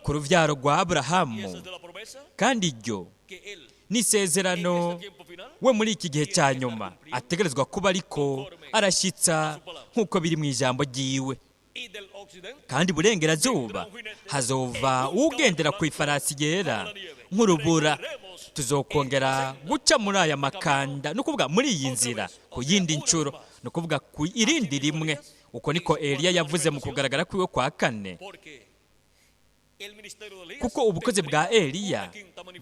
ku ruvyaro rwa Aburahamu. Kandi iryo ni isezerano we muri iki gihe cya nyuma ategerezwa kuba ariko arashyitsa nk'uko biri mu ijambo ryiwe. Kandi burengerazuba hazova ugendera ku ifarasi yera nk'urubura. Tuzokongera guca muri aya makanda, nukuvuga muri iyi nzira ku yindi ncuro, nukuvuga ku irindi rimwe. Uko niko Eliya yavuze mu kugaragara kwiwe kwa 4. Kuko ubukozi bwa Eliya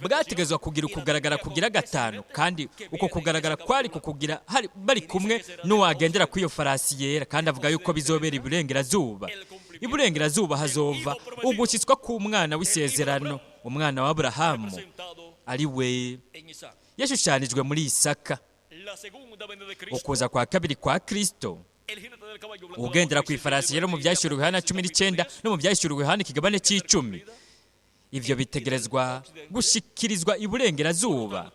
bwategezwa kugira ukugaragara kugira 5, kandi uko kugaragara kwari kukugira bari kumwe n'uwagendera ku iyo farasi yera. Kandi avuga yuko bizobera iburengerazuba. Iburengerazuba hazova ugushyitswa k'umwana w'isezerano, umwana wa Aburahamu, ari we yashushanijwe muri Isaka. Ukuza kwa kabiri kwa Kristo ugendera ku ifarasi yera mu byashyiriwe hana 19 no mu byashyiriwe hana ikigabane c'10, ivyo bitegerezwa gushikirizwa iburengerazuba.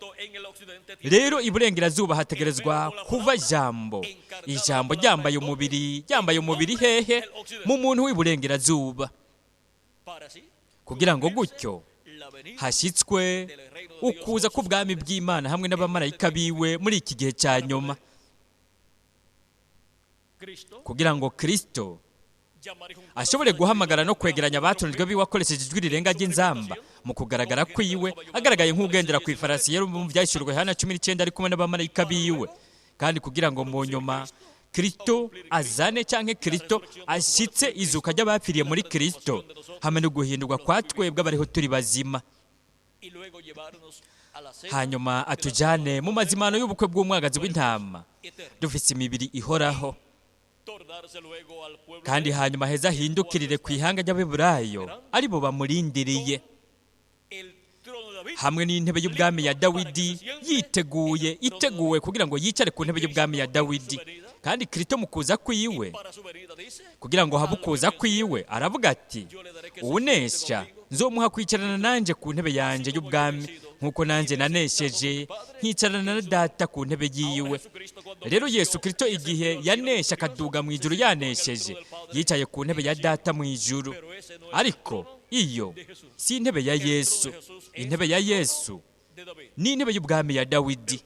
Rero iburengerazuba hategerezwa kuva ijambo ryambaye umubiri hehe mu muntu w'iburengerazuba, kugira ngo gutyo hashyitswe ukuza k'ubwami bw'Imana hamwe n'abamarayika biwe muri iki gihe cya nyuma, kugira ngo Kristo ashobore guhamagara no kwegeranya abatonejwe biwe akoresheje ijwi rirenga ry'inzamba. Mu kugaragara kwiwe agaragaye nk'ugendera ku ifarasi yera mu byashyirwe hana 19 ari kumwe n'abamarayika biwe. Kandi kugira ngo mu nyuma Kristo azane canke Kristo ashyitse izuka ry'abapfiriye muri Kristo hamwe no guhindurwa kwa twebwe abariho turi bazima, hanyuma atujane mu mazimano y'ubukwe bw'umwagazi w'intama dufise imibiri ihoraho. Kandi hanyuma heza ahindukirire ku ihanga ry'Abaheburayo ari bo bamurindiriye, hamwe n'intebe y'ubwami ya Dawidi iteguwe kugira ngo yicare ku ntebe y'ubwami ya Dawidi. Kandi Kristo mu kuza kwiwe, kugira ngo habe ukuza kwiwe, aravuga ati unesha nzomuha kwicarana nanje ku ntebe yanje y'ubwami, nk'uko nanje nanesheje nkicarana na Data ku ntebe yiwe. Rero Yesu Kristo igihe yanesha akaduga mu ijuru yanesheje, yicaye ku ntebe ya Data mu ijuru. Ariko iyo si intebe ya Yesu. Intebe ya Yesu ni intebe y'ubwami ya Dawidi.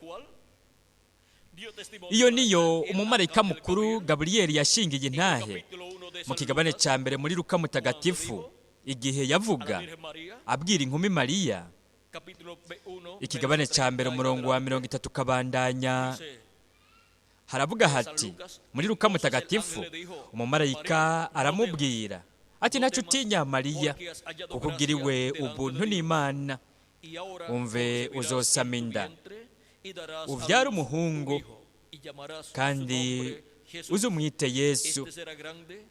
Iyo niyo umumarayika mukuru Gaburiyeli yashingiye intahe mu kigabane cya mbere muri Luka mutagatifu, igihe yavuga abwira inkumi Mariya, ikigabane cya mbere umurongo wa 30 kabandanya. Haravuga hati muri Luka mutagatifu, umumarayika aramubwira ati ntacyo utinya Mariya, kuko ugiriwe ubuntu n'Imana. Umve uzosama inda uvyara umuhungu, kandi uzumwite Yesu.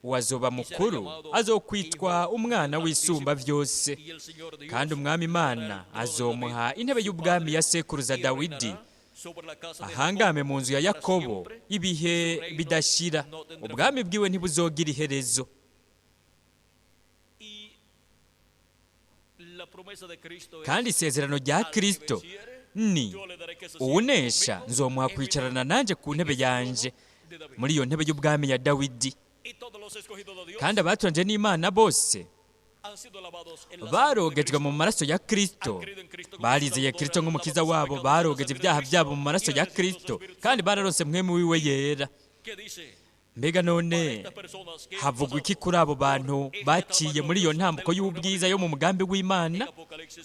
Uwazoba mukuru azokwitwa umwana w'isumba byose, kandi umwami Imana azomuha intebe y'ubwami ya sekuruza Dawidi, ahangame mu nzu ya Yakobo ibihe bidashira, ubwami bwiwe ntibuzogira iherezo. Kandi isezerano rya Kristo ni uwunesha nzomuha kwicarana nanjye ku ntebe yanje, muri iyo ntebe y'ubwami ya Dawidi. Kandi abatonje n'Imana bose barogejwe mu maraso ya Kristo, barizeye Kristo nk'umukiza wabo, barogeje ibyaha byabo mu maraso ya Kristo, kandi bararose mwemu wiwe yera. Mbega none havugwa iki kuri abo bantu baciye muri iyo ntambuko y'ubwiza yo mu mugambi w'Imana?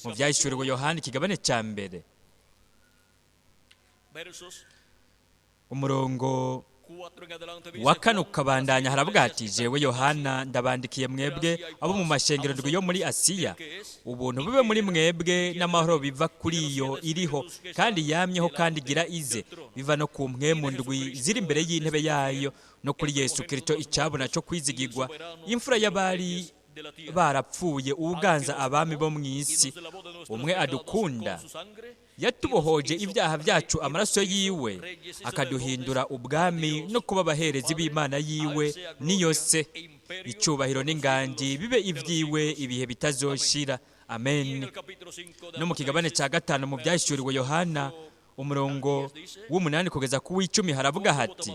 Mu byahishuriwe Yohana ikigabane cya mbere umurongo wa 4 ukabandanya, haravuga hati: jewe Yohana ndabandikiye mwebwe abo mu mashengero ndwi yo muri Asiya, ubuntu bube muri mwebwe n'amahoro biva kuri iyo iriho kandi yamyeho kandi igira ize, biva no ku mpwemu ndwi ziri imbere y'intebe yayo, no kuri Yesu Kristo icabona cyo kwizigirwa, imfura y'abari barapfuye, uganza abami bo mu isi. Umwe adukunda yatubohoje ibyaha byacu amaraso yiwe, akaduhindura ubwami no kuba abaherezi b'Imana yiwe niyo se. Icyubahiro n'inganji bibe ibyiwe ibihe bitazoshira. Amen. No mu kigabane cya 5 mu byahishuriwe Yohana umurongo w'8 kugeza ku w'10 haravuga hati: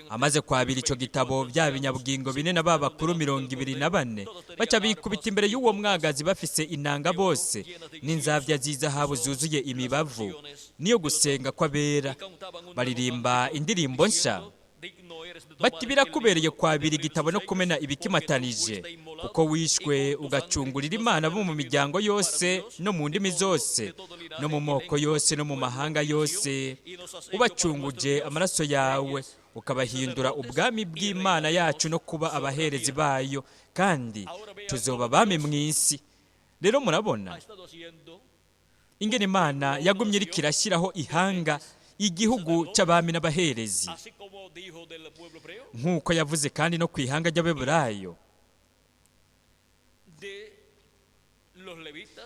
amaze kwabira icyo gitabo, bya binyabugingo bine na ba bakuru 24 baca bikubita imbere y'uwo mwagazi bafise inanga bose n'inzavya z'izahabu zuzuye imibavu niyo gusenga kw'abera, baririmba indirimbo nsha bati: birakubereye kwabira igitabo no kumena ibikimatanije, kuko wishwe ugacungurira Imana bo mu miryango yose no mu ndimi zose no mu moko yose no mu mahanga yose, ubacunguje amaraso yawe, ukabahindura ubwami bw'Imana yacu no kuba abaherezi bayo, kandi tuzoba abami mu isi. Rero murabona ingene Imana yagumye iriko irashyiraho ihanga, igihugu cy'abami n'abaherezi, nk'uko yavuze kandi no ku ihanga ry'Abaheburayo,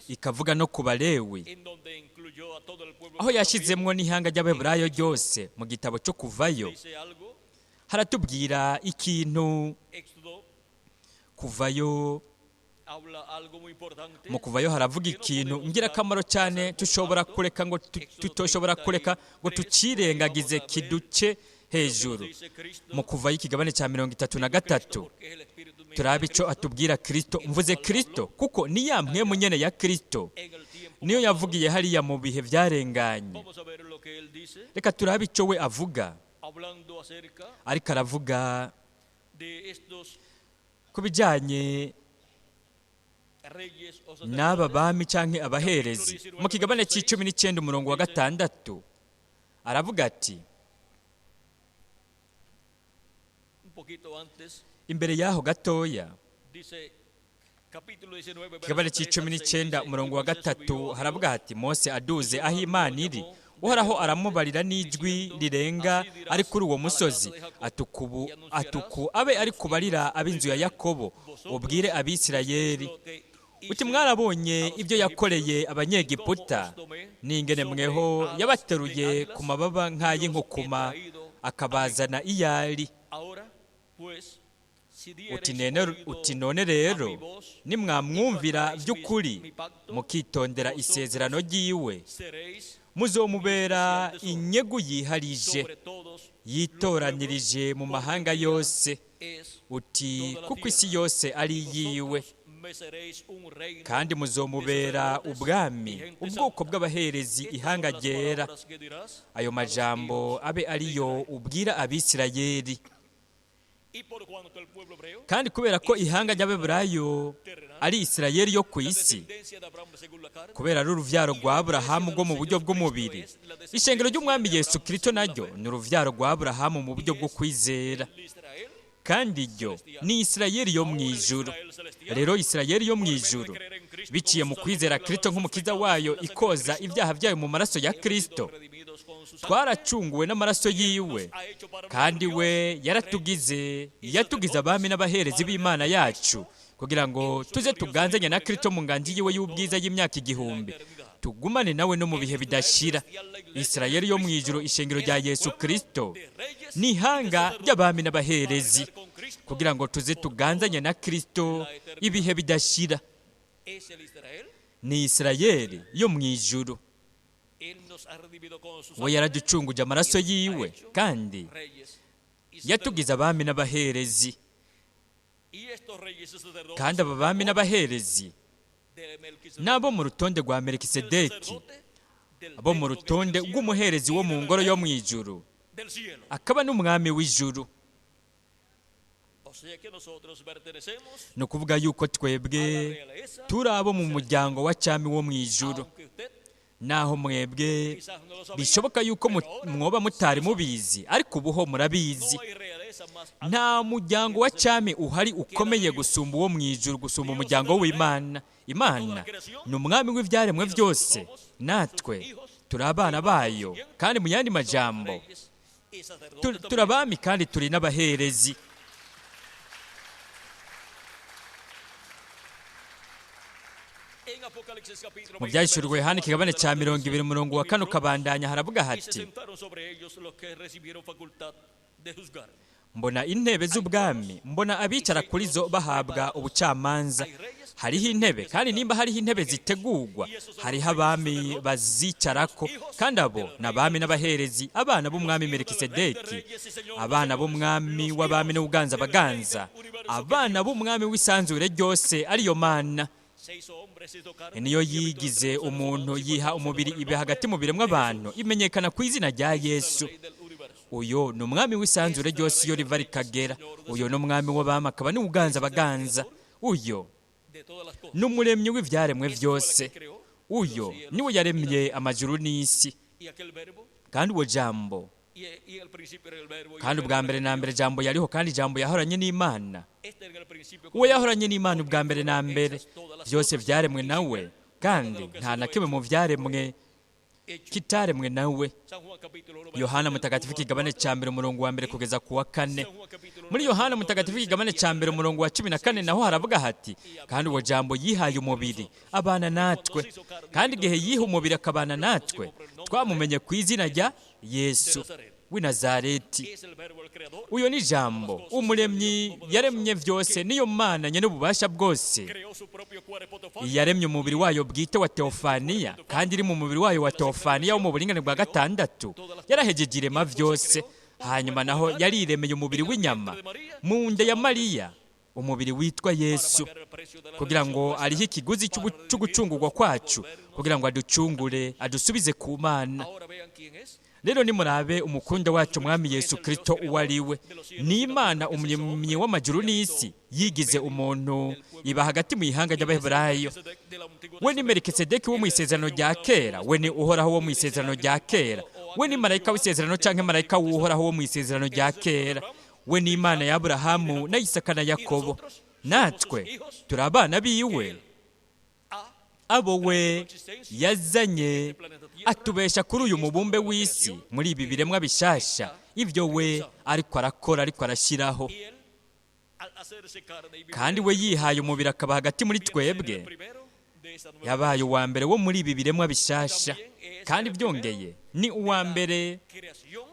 ikavuga no ku Balewi, aho yashyizemwo n'ihanga ry'Abaheburayo ryose. Mu gitabo cyo Kuvayo haratubwira ikintu. Mu Kuvayo haravuga ikintu ngirakamaro cyane tutoshobora kureka ngo tucirengagize kiduce hejuru. Mu Kuvayo ikigabane cya 33 turabe icyo atubwira Kristo. Mvuze Kristo kuko ni ya mpwemu nyene ya Kristo niyo yavugiye hariya mu bihe byarenganye. Reka turabe icyo we avuga. Ariko aravuga ku bijyanye n'aba bami canke abaherezi. Mu kigabane c'19 umurongo wa 6 aravuga ati: imbere yaho gatoya, kigabane c'19 umurongo wa 3 haravuga hati: Mose aduze aho Imana iri, Uhoraho aramubarira n'ijwi rirenga ari kuri uwo musozi, atuku abe ari kubarira ab'inzu ya Yakobo, ubwire Abisirayeli uti: mwarabonye ibyo yakoreye Abanyegiputa, n'ingene mweho yabateruye ku mababa nk'ay'inkukuma akabazana iyari. Uti none rero nimwamwumvira by'ukuri mukitondera isezerano ry'iwe, muzomubera inyegu yiharije, yitoranirije mu mahanga yose. Uti kuko isi yose ari yiwe, kandi muzomubera ubwami, ubwoko bw'abaherezi, ihanga ryera. Ayo majambo abe ariyo ubwira Abisirayeli. Kandi kubera ko ihanga ry'Abaheburayo ari Isirayeli yo ku isi, kubera ari uruvyaro rwa Aburahamu rwo mu buryo bw'umubiri, ishengero ry'Umwami Yesu Kristo naryo ni uruvyaro rwa Aburahamu mu buryo bwo kwizera, kandi iryo ni Isirayeli yo mu ijuru. Rero Isirayeli yo mu ijuru biciye mu kwizera Kristo nk'umukiza wayo, ikoza ibyaha byayo mu maraso ya Kristo, twaracunguwe n'amaraso yiwe, kandi we yatugize abami n'abaherezi b'Imana yacu, kugira ngo tuze tuganzanye na Kristo mu nganji yiwe y'ubwiza y'imyaka 1000, tugumane nawe no mu bihe bidashira. Isirayeli yo mu ijuru, ishengero rya Yesu Kristo, ni ihanga ry'abami n'abaherezi, kugira ngo tuze tuganzanye na Kristo ibihe bidashira. Ni Isirayeli yo mu ijuru. We yaraducunguje amaraso yiwe, kandi yatugize abami n'abaherezi. Kandi aba bami n'abaherezi n'abo mu rutonde rwa Melikisedeki, abo mu rutonde rw'umuherezi wo mu ngoro yo mu ijuru, akaba n'umwami w'ijuru. ni ukuvuga yuko twebwe turi abo mu muryango wa cyami wo mu ijuru. Naho mwebwe bishoboka yuko mwoba mutari mubizi, ariko ubuho murabizi. Nta muryango wa cyami uhari ukomeye gusumba uwo mu ijuru, gusumba umuryango w'Imana. Imana ni umwami w'ibyaremwe byose, natwe turi abana bayo. Kandi mu yandi majambo, turi abami kandi turi n'abaherezi. Mu byahishuriwe Yohana ikigabane cya 20 umurongo wa 4 ukabandanya, haravuga hati: mbona intebe z'ubwami, mbona abicara kuri zo bahabwa ubucamanza. Hariho intebe, kandi nimba hariho intebe zitegurwa, hariho abami bazicarako, kandi abo ni abami n'abaherezi, abana b'umwami Melikisedeki, abana b'umwami w'abami n'uganza baganza, abana b'umwami w'isanzure ryose, ariyo Mana. Niyo yigize umuntu, yiha umubiri ibe hagati mu biremwa abantu, imenyekana ku izina rya Yesu. Uyo ni umwami w'isanzure ryose iyo riva rikagera. Uyo ni umwami w'abami, akaba ni uganza baganza. Uyo ni umuremyi w'ibyaremwe byose. Uyo niwe yaremye amajuru n'isi. Kandi uwo jambo, kandi ubwa mbere na mbere jambo yariho, kandi jambo yahoranye n'Imana. Uwo yahoranye n'Imana ubwa mbere na mbere, byose byaremwe nawe, kandi nta na kimwe mu byaremwe kitaremwe nawe. Yohana mutagatifu ikigabane cya 1 umurongo wa 1 kugeza ku wa 4. Muri Yohana mutagatifu ikigabane cya 1 umurongo wa 14 naho haravuga hati: kandi uwo jambo yihaye umubiri abana natwe, kandi igihe yiha umubiri akabana natwe, twamumenye ku izina rya Yesu w'i Nazareti. Uyo ni jambo, umuremyi yaremye byose, niyo Mana nyene ububasha bwose. Yaremye umubiri wayo bwite wa Teofaniya, kandi iri mu mubiri wayo wa Teofaniya wo mu buringane bwa 6. Yarahejeje irema byose. Hanyuma naho yariremeye umubiri w'inyama mu nda ya Mariya, umubiri witwa Yesu, kugira ngo ariho ikiguzi cyo gucungurwa kwacu, kugira ngo aducungure, adusubize ku Mana. Rero nimurabe umukunda wacu mwami Yesu Kristo uwo ari we. Ni Imana umuremyi w'amajuru n'isi, yigize umuntu, iba hagati mu ihanga ry'Abaheburayo. We ni Melikisedeki wo mu isezerano rya kera, we ni Uhoraho wo mu isezerano rya kera, we ni marayika w'isezerano canke marayika w'Uhoraho wo mu isezerano rya kera. We ni Imana ya Aburahamu na Isaka na Yakobo. Natwe turi abana biwe, abo we yazanye atubesha kuri uyu mubumbe w'isi, muri ibi biremwa bishasha. Ibyo we ariko arakora, ariko arashyiraho. Kandi we yihaye umubiri akaba hagati muri twebwe, yabaye uwa mbere wo muri ibi biremwa bishasha. Kandi byongeye ni uwa mbere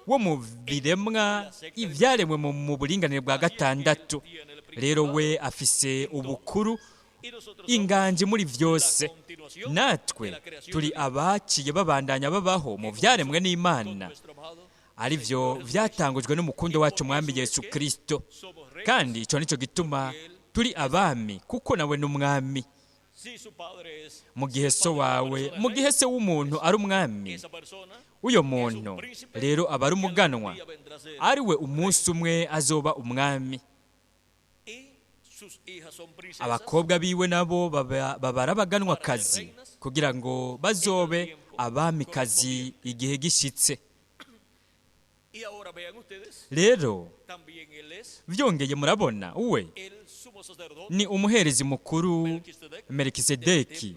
wo mu biremwa ibyaremwe mu buringanire bwa 6. Rero we afise ubukuru, inganji muri byose. Natwe turi abaciye babandanya babaho mu byaremwe n'Imana, ari byo byatangujwe n'umukundo wacu mwami Yesu Kristo. Kandi icyo nicyo gituma turi abami, kuko nawe n'umwami. Mu gihe so wawe, mu gihe se w'umuntu ari umwami, uyo muntu rero aba ari umuganwa, ari we umunsi umwe azoba umwami. Abakobwa biwe nabo baba arabaganwa kazi, kugira ngo bazobe abamikazi igihe gishitse. Rero byongeye murabona, we ni umuherezi mukuru Melikisedeki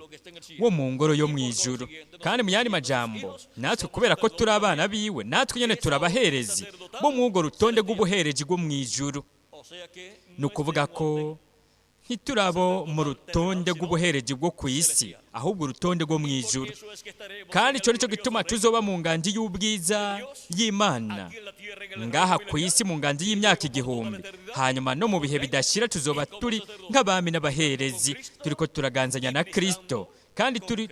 wo mu ngoro yo mu ijuru. Kandi mu yandi majambo, natwe kubera ko turi abana biwe, natwe nyene turi abaherezi bo mu rutonde rw'ubuhereji bwo mu ijuru. Ni ukuvuga ko ntiturabo mu rutonde rw'ubuhereji bwo ku isi, ahubwo urutonde rwo mu ijuru. Kandi icyo nicyo gituma tuzoba mu nganji y'ubwiza y'Imana ngaha ku isi mu nganji y'imyaka 1000. Hanyuma no mu bihe bidashira tuzoba turi nk'abami n'abaherezi, turiko turaganzanya na Kristo, kandi turi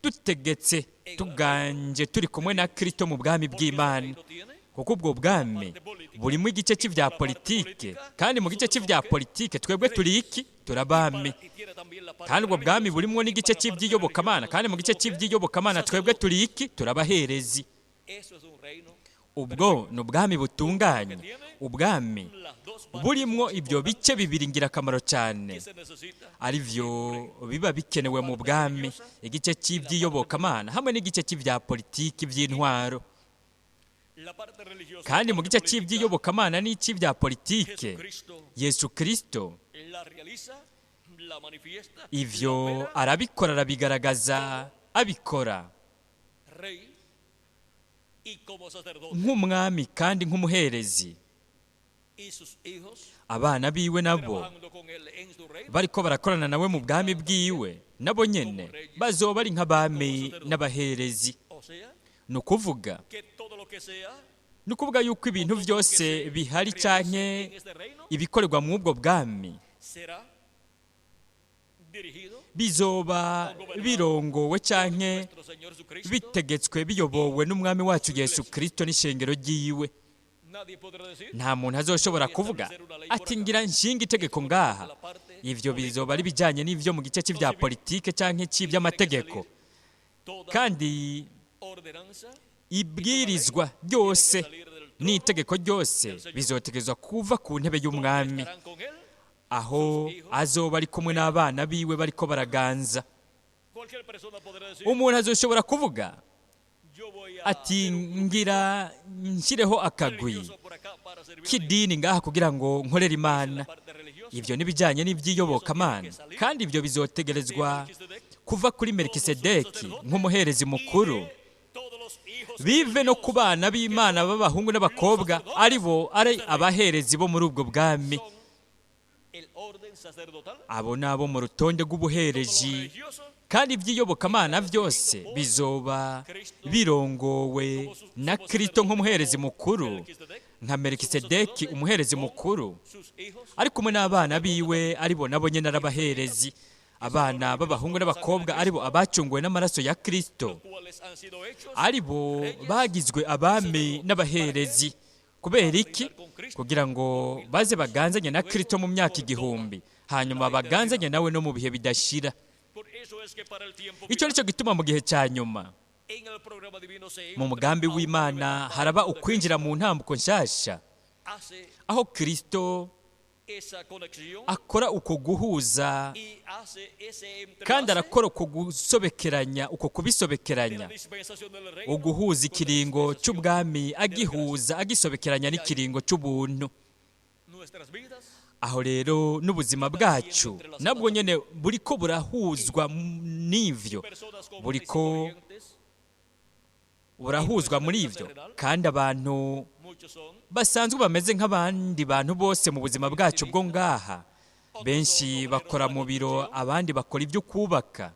dutegetse tuganje turi kumwe na Kristo mu bwami bw'Imana. Kuko ubwo bwami burimo igice cy'ivya politike, kandi mu gice cy'ivya politike twebwe turi iki? Turabami. Kandi ubwo bwami burimo n'igice cy'ivy'iyobokamana, kandi mu gice cy'ivy'iyobokamana twebwe turi iki? Turabaherezi. Ubwo ni ubwami butunganye, ubwami burimo ibyo bice bibiri ngirakamaro cyane, ari byo biba bikenewe mu bwami, igice cy'ivy'iyobokamana hamwe n'igice cy'ivya politiki vy'intwaro. Kandi mu gice cy'ivy'iyobokamana n'icy'ivya politike, Yesu Kristo ivyo arabikora, arabigaragaza, abikora nk'umwami kandi nk'umuherezi. Abana biwe nabo bariko barakorana nawe mu bwami bwiwe, nabo nyene bazoba ari nk'abami n'abaherezi. Ni ukuvuga yuko ibintu byose bihari canke ibikorerwa mu ubwo bwami bizoba birongowe canke bitegetswe, biyobowe n'umwami wacu Yesu Kristo n'ishengero ryiwe. Nta muntu azoshobora kuvuga ati ngira nshinga itegeko ngaha. Ivyo bizoba ari bijanye n'ivyo mu gice cy'ivya politike canke cy'ivy'amategeko. Kandi ibwirizwa ryose n'itegeko ryose bizotegezwa kuva ku ntebe y'umwami, aho azoba ari kumwe n'abana biwe bariko baraganza. Umuntu azoshobora kuvuga ati ngira nshyireho akagwi k'idini ngaha kugira ngo nkorere Imana. Ivyo nibijanye n'ivy'iyobokamana, kandi ivyo bizotegerezwa kuva kuri Melikisedeki nk'umuherezi mukuru, bive no ku bana b'Imana b'abahungu n'abakobwa ari abaherezi bo muri ubwo bwami. Abo nabo mu rutonde rw'ubuhereji, kandi iby'iyobokamana byose bizoba birongowe na Kristo nk'umuherezi mukuru, nka Melikisedeki umuherezi mukuru, ari kumwe n'abana biwe aribo nabo nyene arabaherezi. Abana b'abahungu n'abakobwa aribo abacunguwe n'amaraso ya Kristo, aribo bagizwe abami n'abaherezi. Kubera iki? Kugira ngo baze baganzanye na Kristo mu myaka 1000, hanyuma baganzanye nawe no mu bihe bidashira. Icyo nicyo gituma mu gihe cya nyuma mu mugambi w'Imana haraba ukwinjira mu ntambuko nshasha, aho Kristo akora uko guhuza, kandi arakora uko gusobekeranya, uko kubisobekeranya, uguhuza ikiringo cy'ubwami agihuza agisobekeranya n'ikiringo cy'ubuntu. Aho rero n'ubuzima bwacu nabwo nyene buriko burahuzwa n'ivyo, buriko burahuzwa muri ivyo. Kandi abantu basanzwe bameze nk'abandi bantu bose mu buzima bwacu bwo ngaha. Benshi bakora mu biro, abandi bakora ibyo kubaka,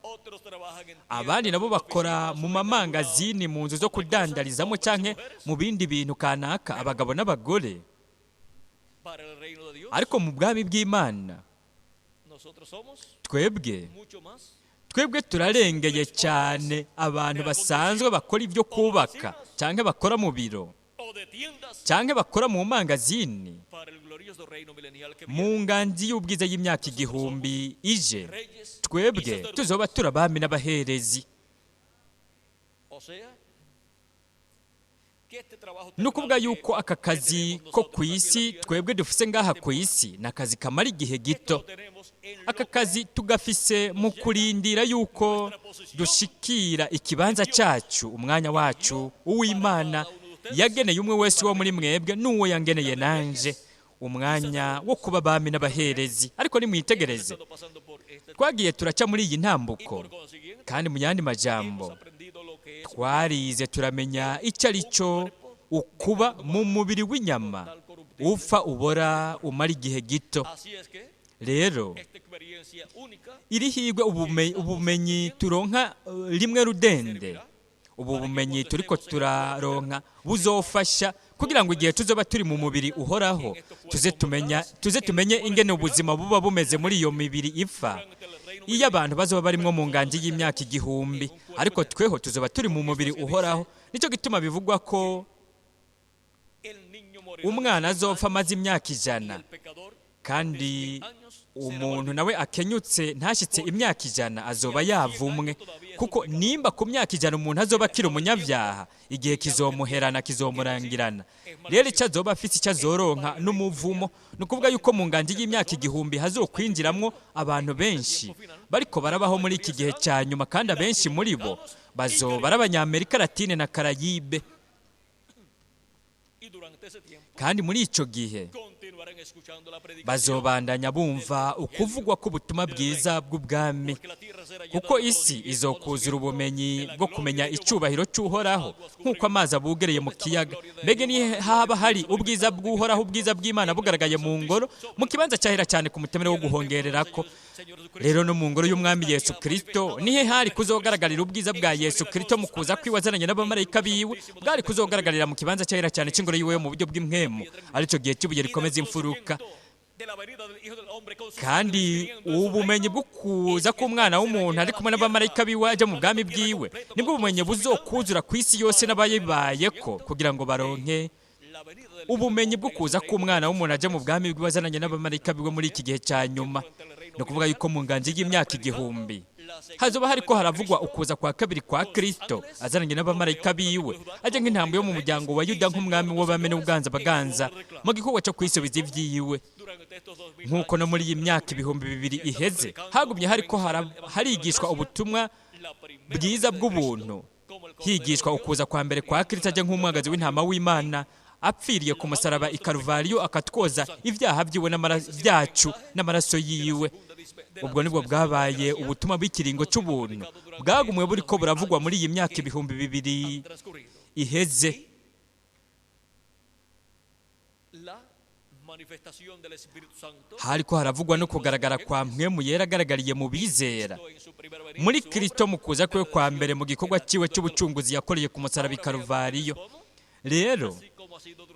abandi nabo bakora mu mamangazini, mu nzu zo kudandarizamo canke mu bindi bintu kanaka, abagabo n'abagore. Ariko mu bwami bw'Imana twebwe turarengeye cyane abantu basanzwe bakora ibyo kubaka canke bakora mu biro canke bakora mu mangazini. Mu nganji y'ubwiza y'imyaka 1000 ije, twebwe tuzoba turabami n'abaherezi. Nukuvuga yuko aka kazi ko ku isi twebwe dufise ngaha ku isi ni akazi kamara igihe gito. Aka kazi tugafise mu kurindira yuko dushikira ikibanza cyacu, umwanya wacu uw'Imana yageneye umwe wese wo muri mwebwe n'uwo yangeneye nanje, umwanya wo kuba abami n'abaherezi. Ariko nimwitegereze, twagiye turaca muri iyi ntambuko, kandi mu yandi majambo twarize turamenya icyo ari cyo ukuba mu mubiri w'inyama, upfa ubora umara igihe gito. rero iri higwe ubumenyi turonka rimwe rudende, ubu bumenyi turiko turaronka buzofasha kugira ngo igihe tuzoba turi mu mubiri uhoraho tuze tumenye ingene ubuzima buba bumeze muri iyo mibiri ipfa. Iyo abantu bazoba barimwo mu nganji y'imyaka 1000, ariko tweho tuzoba turi mu mubiri uhoraho. Nico gituma bivugwa ko umwana azopfa amaze imyaka 100, kandi umuntu nawe akenyutse ntashitse imyaka 100 azoba yavumwe, kuko nimba ku myaka 100 umuntu azoba akiri umunyavyaha, igihe kizomuherana kizomurangirana. Rero icyo azoba afite icyo azoronka n'umuvumo. Ni ukuvuga yuko mu nganji y'imyaka 1000 hazokwinjiramwo abantu benshi bariko barabaho muri iki gihe cya nyuma, kandi abenshi muri bo bazoba ari Abanyamerika Latine na Karayibe. Kandi muri ico gihe bazobandanya bumva ukuvugwa k'ubutumwa bwiza bw'ubwami, kuko isi izokuzura ubumenyi bwo kumenya icubahiro cy'uhoraho nk'uko amazi abugereye mu kiyaga. Mbege ni haba hari ubwiza bw'uhoraho, ubwiza bw'Imana bugaragaye mu ngoro, mu kibanza cyahera cyane ku mutemere wo guhongererako. Rero no mu ngoro y'umwami Yesu Kristo nihe hari kuzogaragarira ubwiza bwa Yesu Kristo mu kuza kwiwazananye n'abamarayika biwe, bwari kuzogaragarira mu kibanza cyahera cyane cy'ingoro yiwe mu buryo bw'impwemu, arico gihe cy'ubuye rikomeza imfuruka. Kandi ubumenyi bwo kuza k'umwana w'umuntu ari kumwe n'abamarayika biwe aje mu bwami bwiwe nibwo bumenyi buzokuzura ku isi yose n'abayibayeko, kugira ngo baronke ubumenyi bwo kuza k'umwana w'umuntu aje mu bwami bwiwe azananye n'abamarayika biwe muri iki gihe cya nyuma. Ni ukuvuga yuko mu nganji y'imyaka 1000 hazoba hariko haravugwa ukuza kwa kabiri kwa Kristo azananye n'abamarayika biwe aje nk'intambo yo mu muryango wa Yuda, nk'umwami w'abami n'ubuganza baganza mu gikorwa cyo kwisubiza ivyiwe. Nk'uko no muri iyi myaka 2000 iheze hagumye hariko harigishwa ubutumwa bwiza bw'ubuntu, higishwa ukuza kwa mbere kwa Kristo aje nk'umwagazi w'intama w'Imana apfiriye ku musaraba i Karuvariyo, akatwoza ibyaha byiwe byacu n'amaraso yiwe. Ubwo nibwo bwabaye ubutumwa bw'ikiringo cy'ubuntu bwagumwe buriko buravugwa muri iyi myaka 2000 iheze. Hariko haravugwa no kugaragara kwa mpwemu yera agaragariye mu bizera muri Kristo mu kuza kwe kwa mbere mu gikorwa ciwe cy'ubucunguzi yakoreye ku musaraba i Karuvariyo. Rero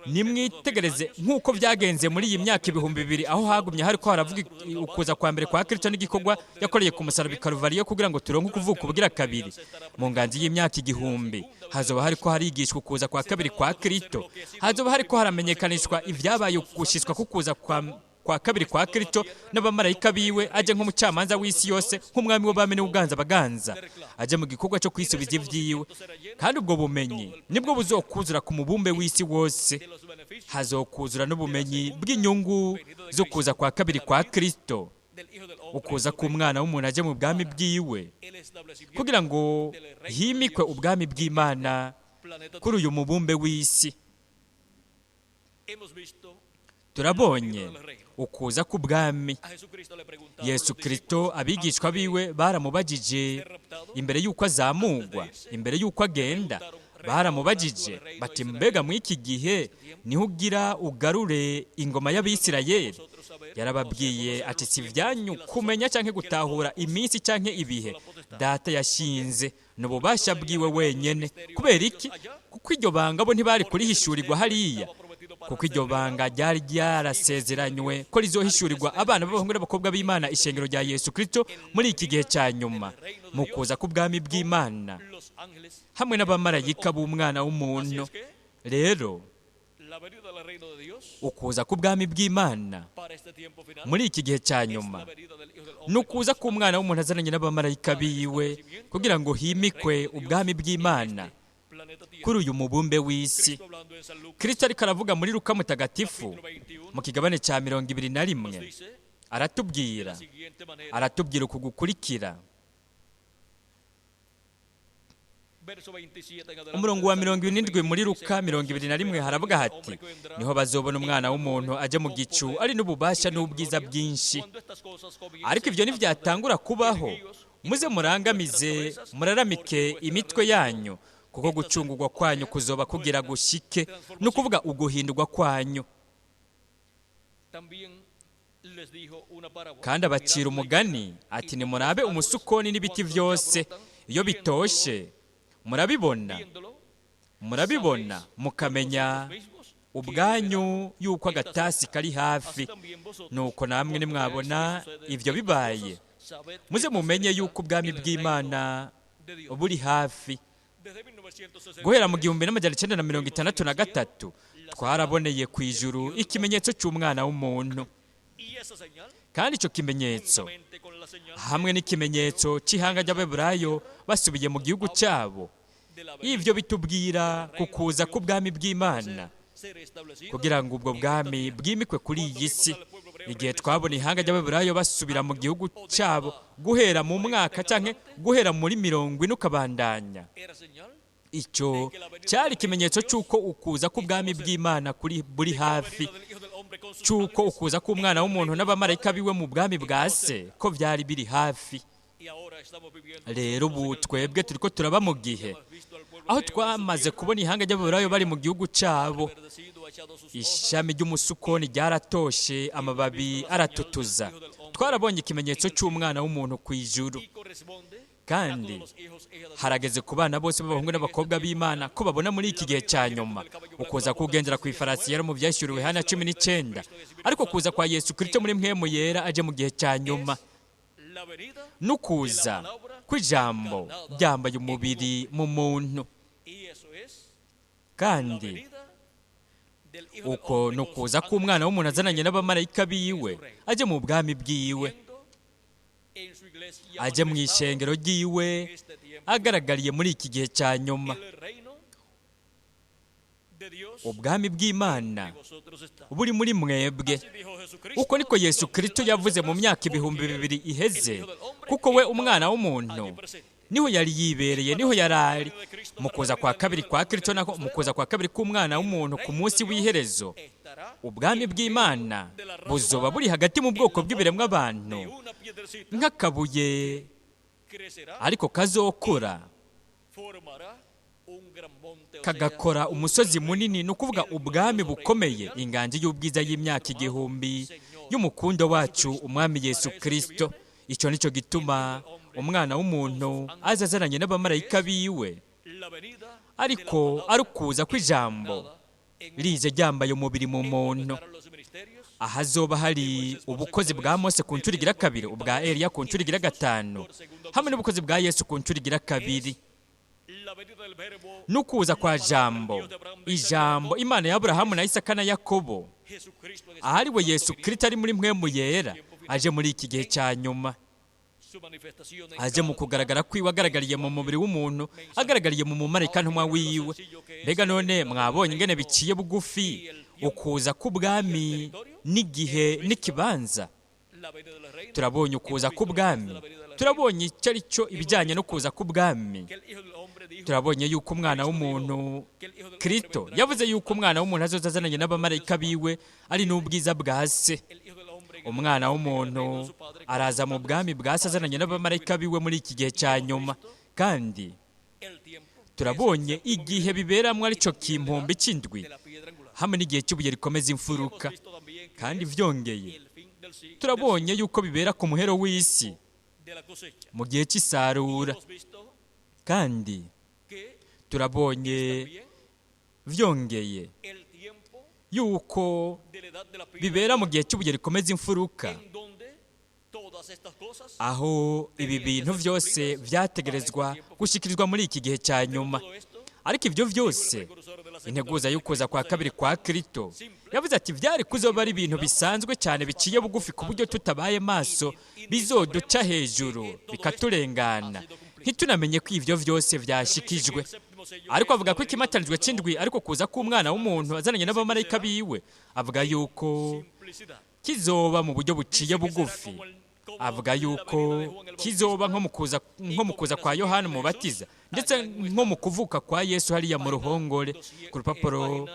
nimwitegereze nk'uko byagenze muri iyi myaka 2000 aho hagumye hariko haravuga ukuza kwa mbere kwa Kristo n'igikorwa yakoreye ku musaraba i Karuvariyo kugira ngo turonke ukuvuka ubugira kabiri. Mu nganji y'imyaka 1000 hazoba hariko harigishwa ukuza kwa kabiri kwa Kristo, hazoba hariko haramenyekanishwa ivyabaye gushishwa kukuza kwa kabiri kwa Kristo n'abamarayika biwe aje nk'umucamanza w'isi yose, nk'umwami w'abami n'ubuganza baganza aje mu gikorwa cyo kwisubiza ivyiwe. Kandi ubwo bumenyi nibwo buzokuzura ku mubumbe w'isi wose. Hazokuzura n'ubumenyi bw'inyungu zo kuza kwa kabiri kwa Kristo, ukuza k'umwana w'umuntu aje mu bwami bwiwe kugira ngo himikwe ubwami bw'Imana kuri uyu mubumbe w'isi. Turabonye ukuza k'ubwami. Yesu Kristo abigishwa biwe baramubajije imbere y'uko azamugwa, imbere y'uko agenda, baramubajije bati, mbega mu iki gihe niho ugira ugarure ingoma y'Abisirayeli? Yarababwiye ati, si vyanyu kumenya canke gutahura iminsi canke ibihe Data yashinze, n'ububasha bwiwe wenyene. Kubera iki? Kuko iryo banga bo ntibari kurihishurirwa hariya, kuko iryo banga ryari ryarasezeranywe ko rizohishurirwa abana b'abahungu n'abakobwa b'Imana, ishengero rya Yesu Kristo muri iki gihe cya nyuma, mu kuza k'ubwami bw'Imana hamwe n'abamarayika b'umwana w'umuntu. Rero ukuza k'ubwami bw'Imana muri iki gihe cya nyuma ni ukuza k'umwana w'umuntu azananye n'abamarayika biwe kugira ngo himikwe ubwami bw'Imana kuri uyu mubumbe w'isi. Kristo ariko aravuga muri Luka mutagatifu mu kigabane cya 21 aratubwira uku gukurikira. Umurongo wa 27 muri Luka 21 haravuga hati, niho bazobona umwana w'umuntu aje mu gicu ari n'ububasha n'ubwiza bwinshi. Ariko ivyo ntivyatangura kubaho, muze murangamize muraramike imitwe yanyu, kuko gucungurwa kwanyu kuzoba kugira gushike, no kuvuga uguhindurwa kwanyu. kandi abacira umugani ati nimurabe umusukoni n'ibiti byose iyo bitoshe murabibona mukamenya ubwanyu yuko agatasi kari hafi, nuko namwe nimwabona ibyo bibaye muze mumenye yuko ubwami bw'Imana buri hafi. Guhera mu 1963 twaraboneye ku ijuru ikimenyetso cy'umwana w'umuntu, kandi icyo kimenyetso hamwe n'ikimenyetso cy'ihanga ry'Abaheburayo basubiye mu gihugu cyabo, ibyo bitubwira ku kuza k'ubwami bw'Imana kugira ngo ubwo bwami bwimikwe kuri iyi si. Igihe twabona ihanga ry'Abaheburayo basubira mu gihugu cyabo guhera mu mwaka cyangwa guhera muri 70 ukabandanya, icyo cyari ikimenyetso cy'uko ukuza k'ubwami bw'Imana buri hafi, cy'uko ukuza k'umwana w'umuntu n'abamarayika biwe mu bwami bwa se ko byari biri hafi. Rero ubu twebwe turiko turaba mu gihe aho twamaze kubona ihanga ry'Abaheburayo bari mu gihugu cyabo, ishami ry'umusukoni ryaratoshe, amababi aratutuza, twarabonye ikimenyetso cy'umwana w'umuntu ku ijuru, kandi harageze ku bana bose b'abahungu n'abakobwa b'Imana ko babona muri iki gihe cya nyuma ukuza kugendera ku ifarasi yera mu byashyuriwe Yohana 19, ariko kuza kwa Yesu Kristo muri mpwemu yera aje mu gihe cya nyuma, n'ukuza kw'ijambo ryambaye umubiri mu muntu, kandi uko nukuza k'umwana w'umuntu azananye n'abamarayika biwe aje mu bwami bwiwe, aje mu ishengero ryiwe agaragariye muri iki gihe cya nyuma. Ubwami bw'Imana buri muri mwebwe, uko niko Yesu Kristo yavuze mu myaka 2000 iheze, kuko we umwana w'umuntu niho yari yibereye, niho yarari mu kuza kwa kabiri kwa Kristo, nako mu kuza kwa kabiri k'umwana w'umuntu ku munsi w'iherezo. Ubwami bw'Imana buzoba buri hagati mu bwoko bw'ibiremwa abantu nk'akabuye, ariko kazokura kagakora umusozi munini, ni ukuvuga ubwami bukomeye, inganji y'ubwiza y'imyaka 1000 y'umukundo wacu umwami Yesu Kristo. Icyo nicyo gituma umwana w'umuntu azazananye n'abamarayika biwe, ariko arukuza kw'ijambo rize ryambaye umubiri mu muntu. Ahazoba hari ubukozi bwa Mose ku ncuro igira 2, ubwa Eliya ku ncuro igira 5, hamwe n'ubukozi bwa Yesu ku ncuro igira 2. N'ukuza kwa jambo, ijambo Imana ya Aburahamu na Isaka na Yakobo, ahari we Yesu Kristo ari muri mpwemu yera aje muri iki gihe cya nyuma, aje mu kugaragara kwiwe agaragariye mu mubiri w'umuntu, agaragariye mu mumarayika ntumwa wiwe. Mbega none mwabonye ingene biciye bugufi ukuza k'ubwami n'igihe n'ikibanza. Turabonye ukuza k'ubwami, turabonye icyo ari cyo ibijyanye no kuza k'ubwami. Turabonye yuko umwana w'umuntu Kristo yavuze yuko umwana w'umuntu azoza azananye n'abamarayika biwe ari n'ubwiza bwa se. Umwana w'umuntu araza mu bwami bwa se azananye n'abamarayika biwe muri iki gihe cya nyuma, kandi turabonye igihe biberamwo ari cyo kimpumbi cy'indwi, hamwe n'igihe cy'ubuye rikomeza imfuruka. Kandi vyongeye turabonye yuko bibera ku muhero w'isi mu gihe cy'isarura, kandi turabonye vyongeye yuko bibera mu gihe cy'ubuye rikomeza imfuruka, aho ibi bintu byose byategerezwa gushikirizwa muri iki gihe cya nyuma. Ariko ibyo byose integuza y'ukuza kwa kabiri kwa Kristo yavuze ati byari kuzoba ari ibintu bisanzwe cyane biciye bugufi ku buryo tutabaye maso bizoduca hejuru bikaturengana ntitunamenye ko ivyo byose byashikijwe. Ariko avuga ko ikimatanijwe cy'indwi ariko kuza k'umwana w'umuntu azananye n'abamarayika biwe, avuga yuko kizoba mu buryo buciye bugufi. Avuga yuko kizoba nko mu kuza kwa Yohana Umubatiza, ndetse nko mu kuvuka kwa Yesu hariya mu ruhongore. Ku rupapuro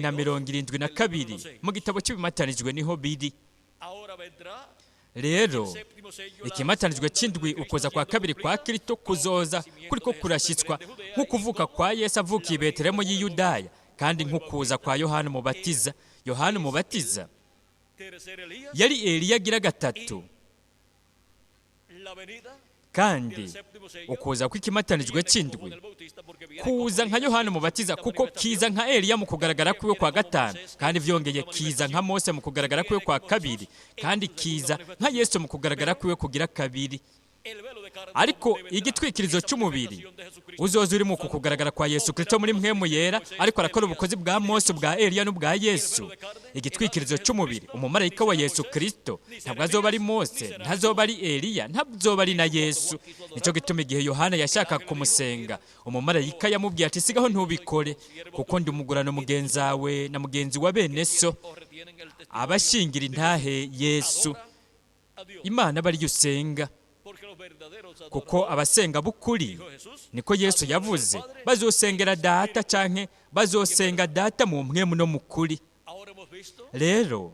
rw'472 mu gitabo cy'ibimatanijwe niho biri. Rero ikimatanijwe cy'indwi ukuza kwa kabiri kwa Kristo kuzoza kuriko kurashyitswa nk'ukuvuka kwa Yesu avukiye i Betelehemu y'i Yudaya, kandi nk'ukuza kwa Yohana Umubatiza. Yohana umubatiza yari Eliya agira gatatu, kandi ukuza kw'ikimatanijwe cy'indwi kuza nka Yohana umubatiza, kuko kiza nka Eliya mu kugaragara kwiwe kwa gatanu, kandi vyongeye kiza nka Mose mu kugaragara kwiwe kwa kabiri, kandi kiza nka Yesu mu kugaragara kwiwe kugira kabiri. Ariko igitwikirizo cy'umubiri uzoza uri mu kugaragara kwa Yesu Kristo muri mpwemu yera, ariko arakora ubukozi bwa Mose, bwa Eliya n'ubwa Yesu. Igitwikirizo cy'umubiri, umumarayika wa Yesu Kristo ntabwo azoba ari Mose, ntazoba ari Eliya, ntazoba ari na Yesu. Nicyo gituma igihe Yohana yashaka kumusenga, umumarayika yamubwiye ati sigaho ntubikore, kuko ndi umugurano mugenzi wawe na mugenzi wa bene so, abashingira intahe Yesu. Imana bari usenga, kuko abasenga b'ukuri, niko Yesu yavuze, bazosengera data canke bazosenga data mu mpwemu no mu kuri. Rero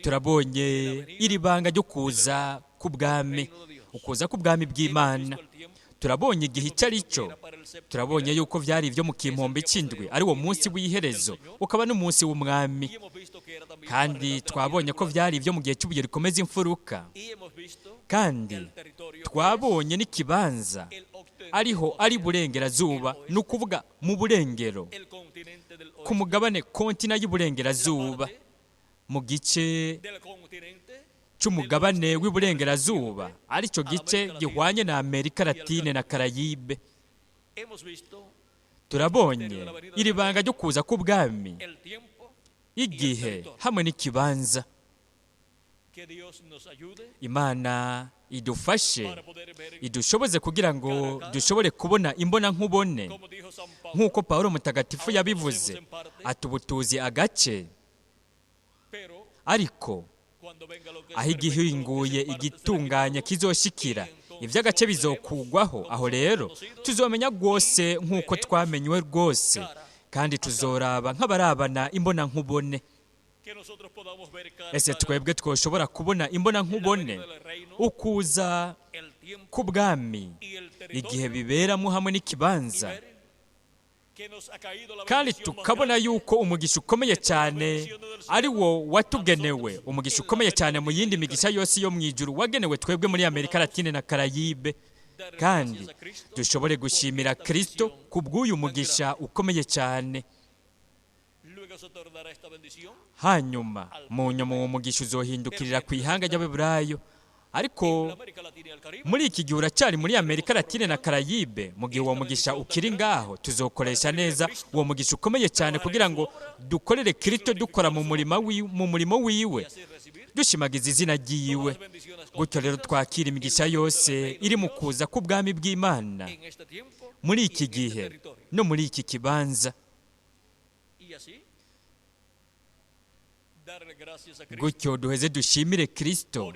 turabonye iri banga ryo kuza k'Ubwami, ukuza k'Ubwami bw'Imana. Turabonye igihe icyo ari cyo, turabonye yuko byari ibyo mu kimpombe cy'indwi, ari wo munsi w'iherezo, ukaba n'umunsi w'umwami. Kandi twabonye ko byari ibyo mu gihe cy'ubuye rikomeza imfuruka, kandi twabonye n'ikibanza ariho ari burengerazuba, ni ukuvuga mu burengero, ku mugabane kontina y'uburengerazuba, mu gice cy'umugabane w'iburengerazuba, aricyo gice gihwanye na Amerika Latine na Karayibe. Turabonye iri banga ryo kuza k'Ubwami, igihe hamwe n'ikibanza. Imana idufashe, idushoboze kugira ngo dushobore kubona imbona nkubone, nk'uko Pawulo mutagatifu yabivuze, ati ubu tuzi agace, ariko aho igihinguye igitunganye kizoshikira, iby'agace bizokugwaho. Aho rero tuzomenya rwose nk'uko twamenywe rwose, kandi tuzoraba nk'abarabana imbona nkubone. Ese twebwe twoshobora kubona imbona nkubone ukuza k'Ubwami, igihe biberamo hamwe n'ikibanza, kandi tukabona yuko umugisha ukomeye cyane ari wo watugenewe, umugisha ukomeye cyane mu yindi migisha yose yo mu ijuru wagenewe twebwe muri Amerika Latine na Karayibe, kandi dushobore gushimira Kristo ku bw'uyu mugisha ukomeye cyane. Hanyuma mu nyuma uwo mugisha uzohindukirira ku ihanga ry'Abaheburayo, ariko muri iki gihe uracyari muri Amerika Latine na Karayibe. Mu gihe uwo mugisha ukiri ngaho, tuzokoresha neza uwo mugisha ukomeye cyane kugira ngo dukorere Kristo, dukora mu murimo wiwe, dushimagiza izina ryiwe. Gutyo rero twakira imigisha yose iri mu kuza k'Ubwami bw'Imana muri iki gihe no muri iki kibanza. Gutyo duheze dushimire Kristo,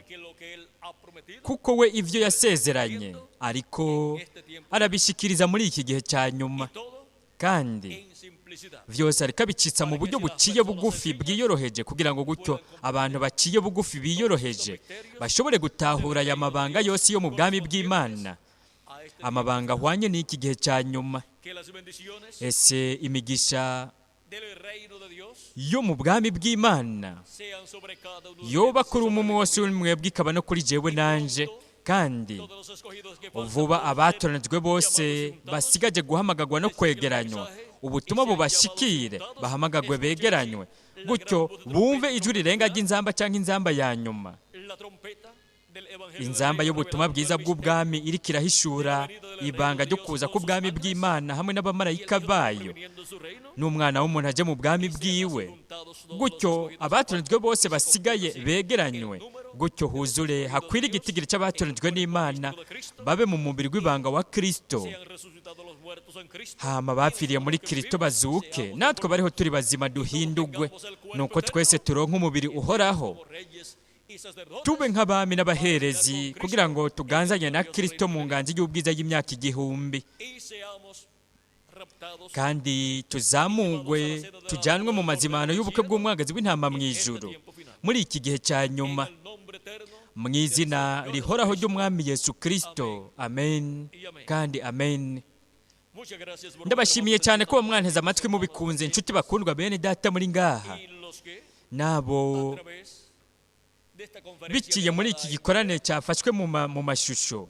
kuko we ibyo yasezeranye ariko arabishikiriza muri iki gihe cya nyuma, kandi byose ariko abicitsa mu buryo buciye bugufi bwiyoroheje, kugira ngo gutyo abantu baciye bugufi biyoroheje bashobore gutahura aya mabanga yose yo mu bwami bw'Imana, amabanga ahwanye n'iki gihe cya nyuma. Ese imigisha yo mu bwami bw'Imana yoba kuri umwe wose mwebwe, ikaba no kuri jewe nanje, kandi vuba abatoranijwe bose basigaje guhamagagwa no kwegeranywa, ubutumwa bubashikire, bahamagagwe begeranywe, gutyo bumve ijwi rirenga ry'inzamba cyangwa inzamba ya nyuma. Inzamba y'ubutumwa bwiza bw'Ubwami iriko irahishura ibanga ryo kuza k'Ubwami bw'Imana hamwe n'abamarayika bayo, n'umwana w'umuntu aje mu bwami bwiwe, gutyo abatoranijwe bose basigaye begeranywe, gutyo huzure hakwira igitigiri cy'abatoranijwe n'Imana, babe mu mubiri w'ibanga wa Kristo, hama bapfiriye muri Kristo bazuke, natwe bariho turi bazima duhindugwe, nuko twese turonka umubiri uhoraho, tube nk'abami n'abaherezi, kugira ngo tuganzanye na Kristo mu nganji y'ubwiza y'imyaka 1000, kandi tuzamugwe tujyanwe mu mazimano y'ubukwe bw'umwagazi w'intama mu ijuru muri iki gihe cya nyuma, mu izina rihoraho ry'Umwami Yesu Kristo. Amen kandi amen. ndabashimiye cyane ko mwanteze amatwi mubikunze, inshuti bakundwa bene data muri ngaha, nabo biciye muri iki gikorane cyafashwe mu mashusho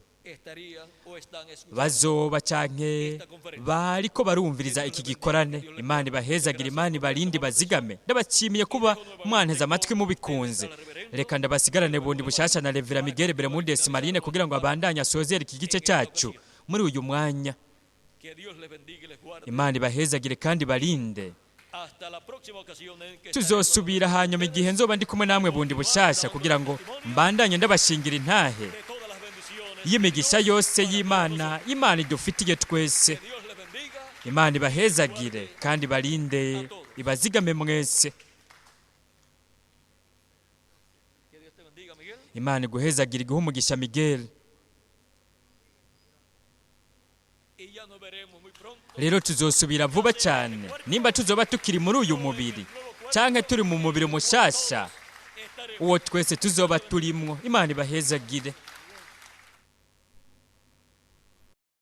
bazoba canke bariko barumviriza iki gikorane. Imana ibahezagira, Imana ibarinde, bazigame. Ndabashimiye kuba mwanteze amatwi mubikunze. Reka ndabasigarane bundi bushasha na Revera Miguel Bermudez Marine kugira ngo abandanye asozere iki gice cyacu muri uyu mwanya. Imana ibahezagire kandi barinde. Tuzosubira hanyuma igihe nzoba ndi kumwe namwe bundi bushasha kugira ngo mbandanye ndabashingira intahe y'imigisha yose y'Imana, Imana idufitiye twese. Imana ibahezagire kandi barinde, ibazigame mwese. Imana iguhezagire, iguhe umugisha Miguel. Rero tuzosubira vuba cyane, nimba tuzoba tukiri muri uyu mubiri canke turi mu mubiri mushasha uwo twese tuzoba turimwo. Imana ibahezagire.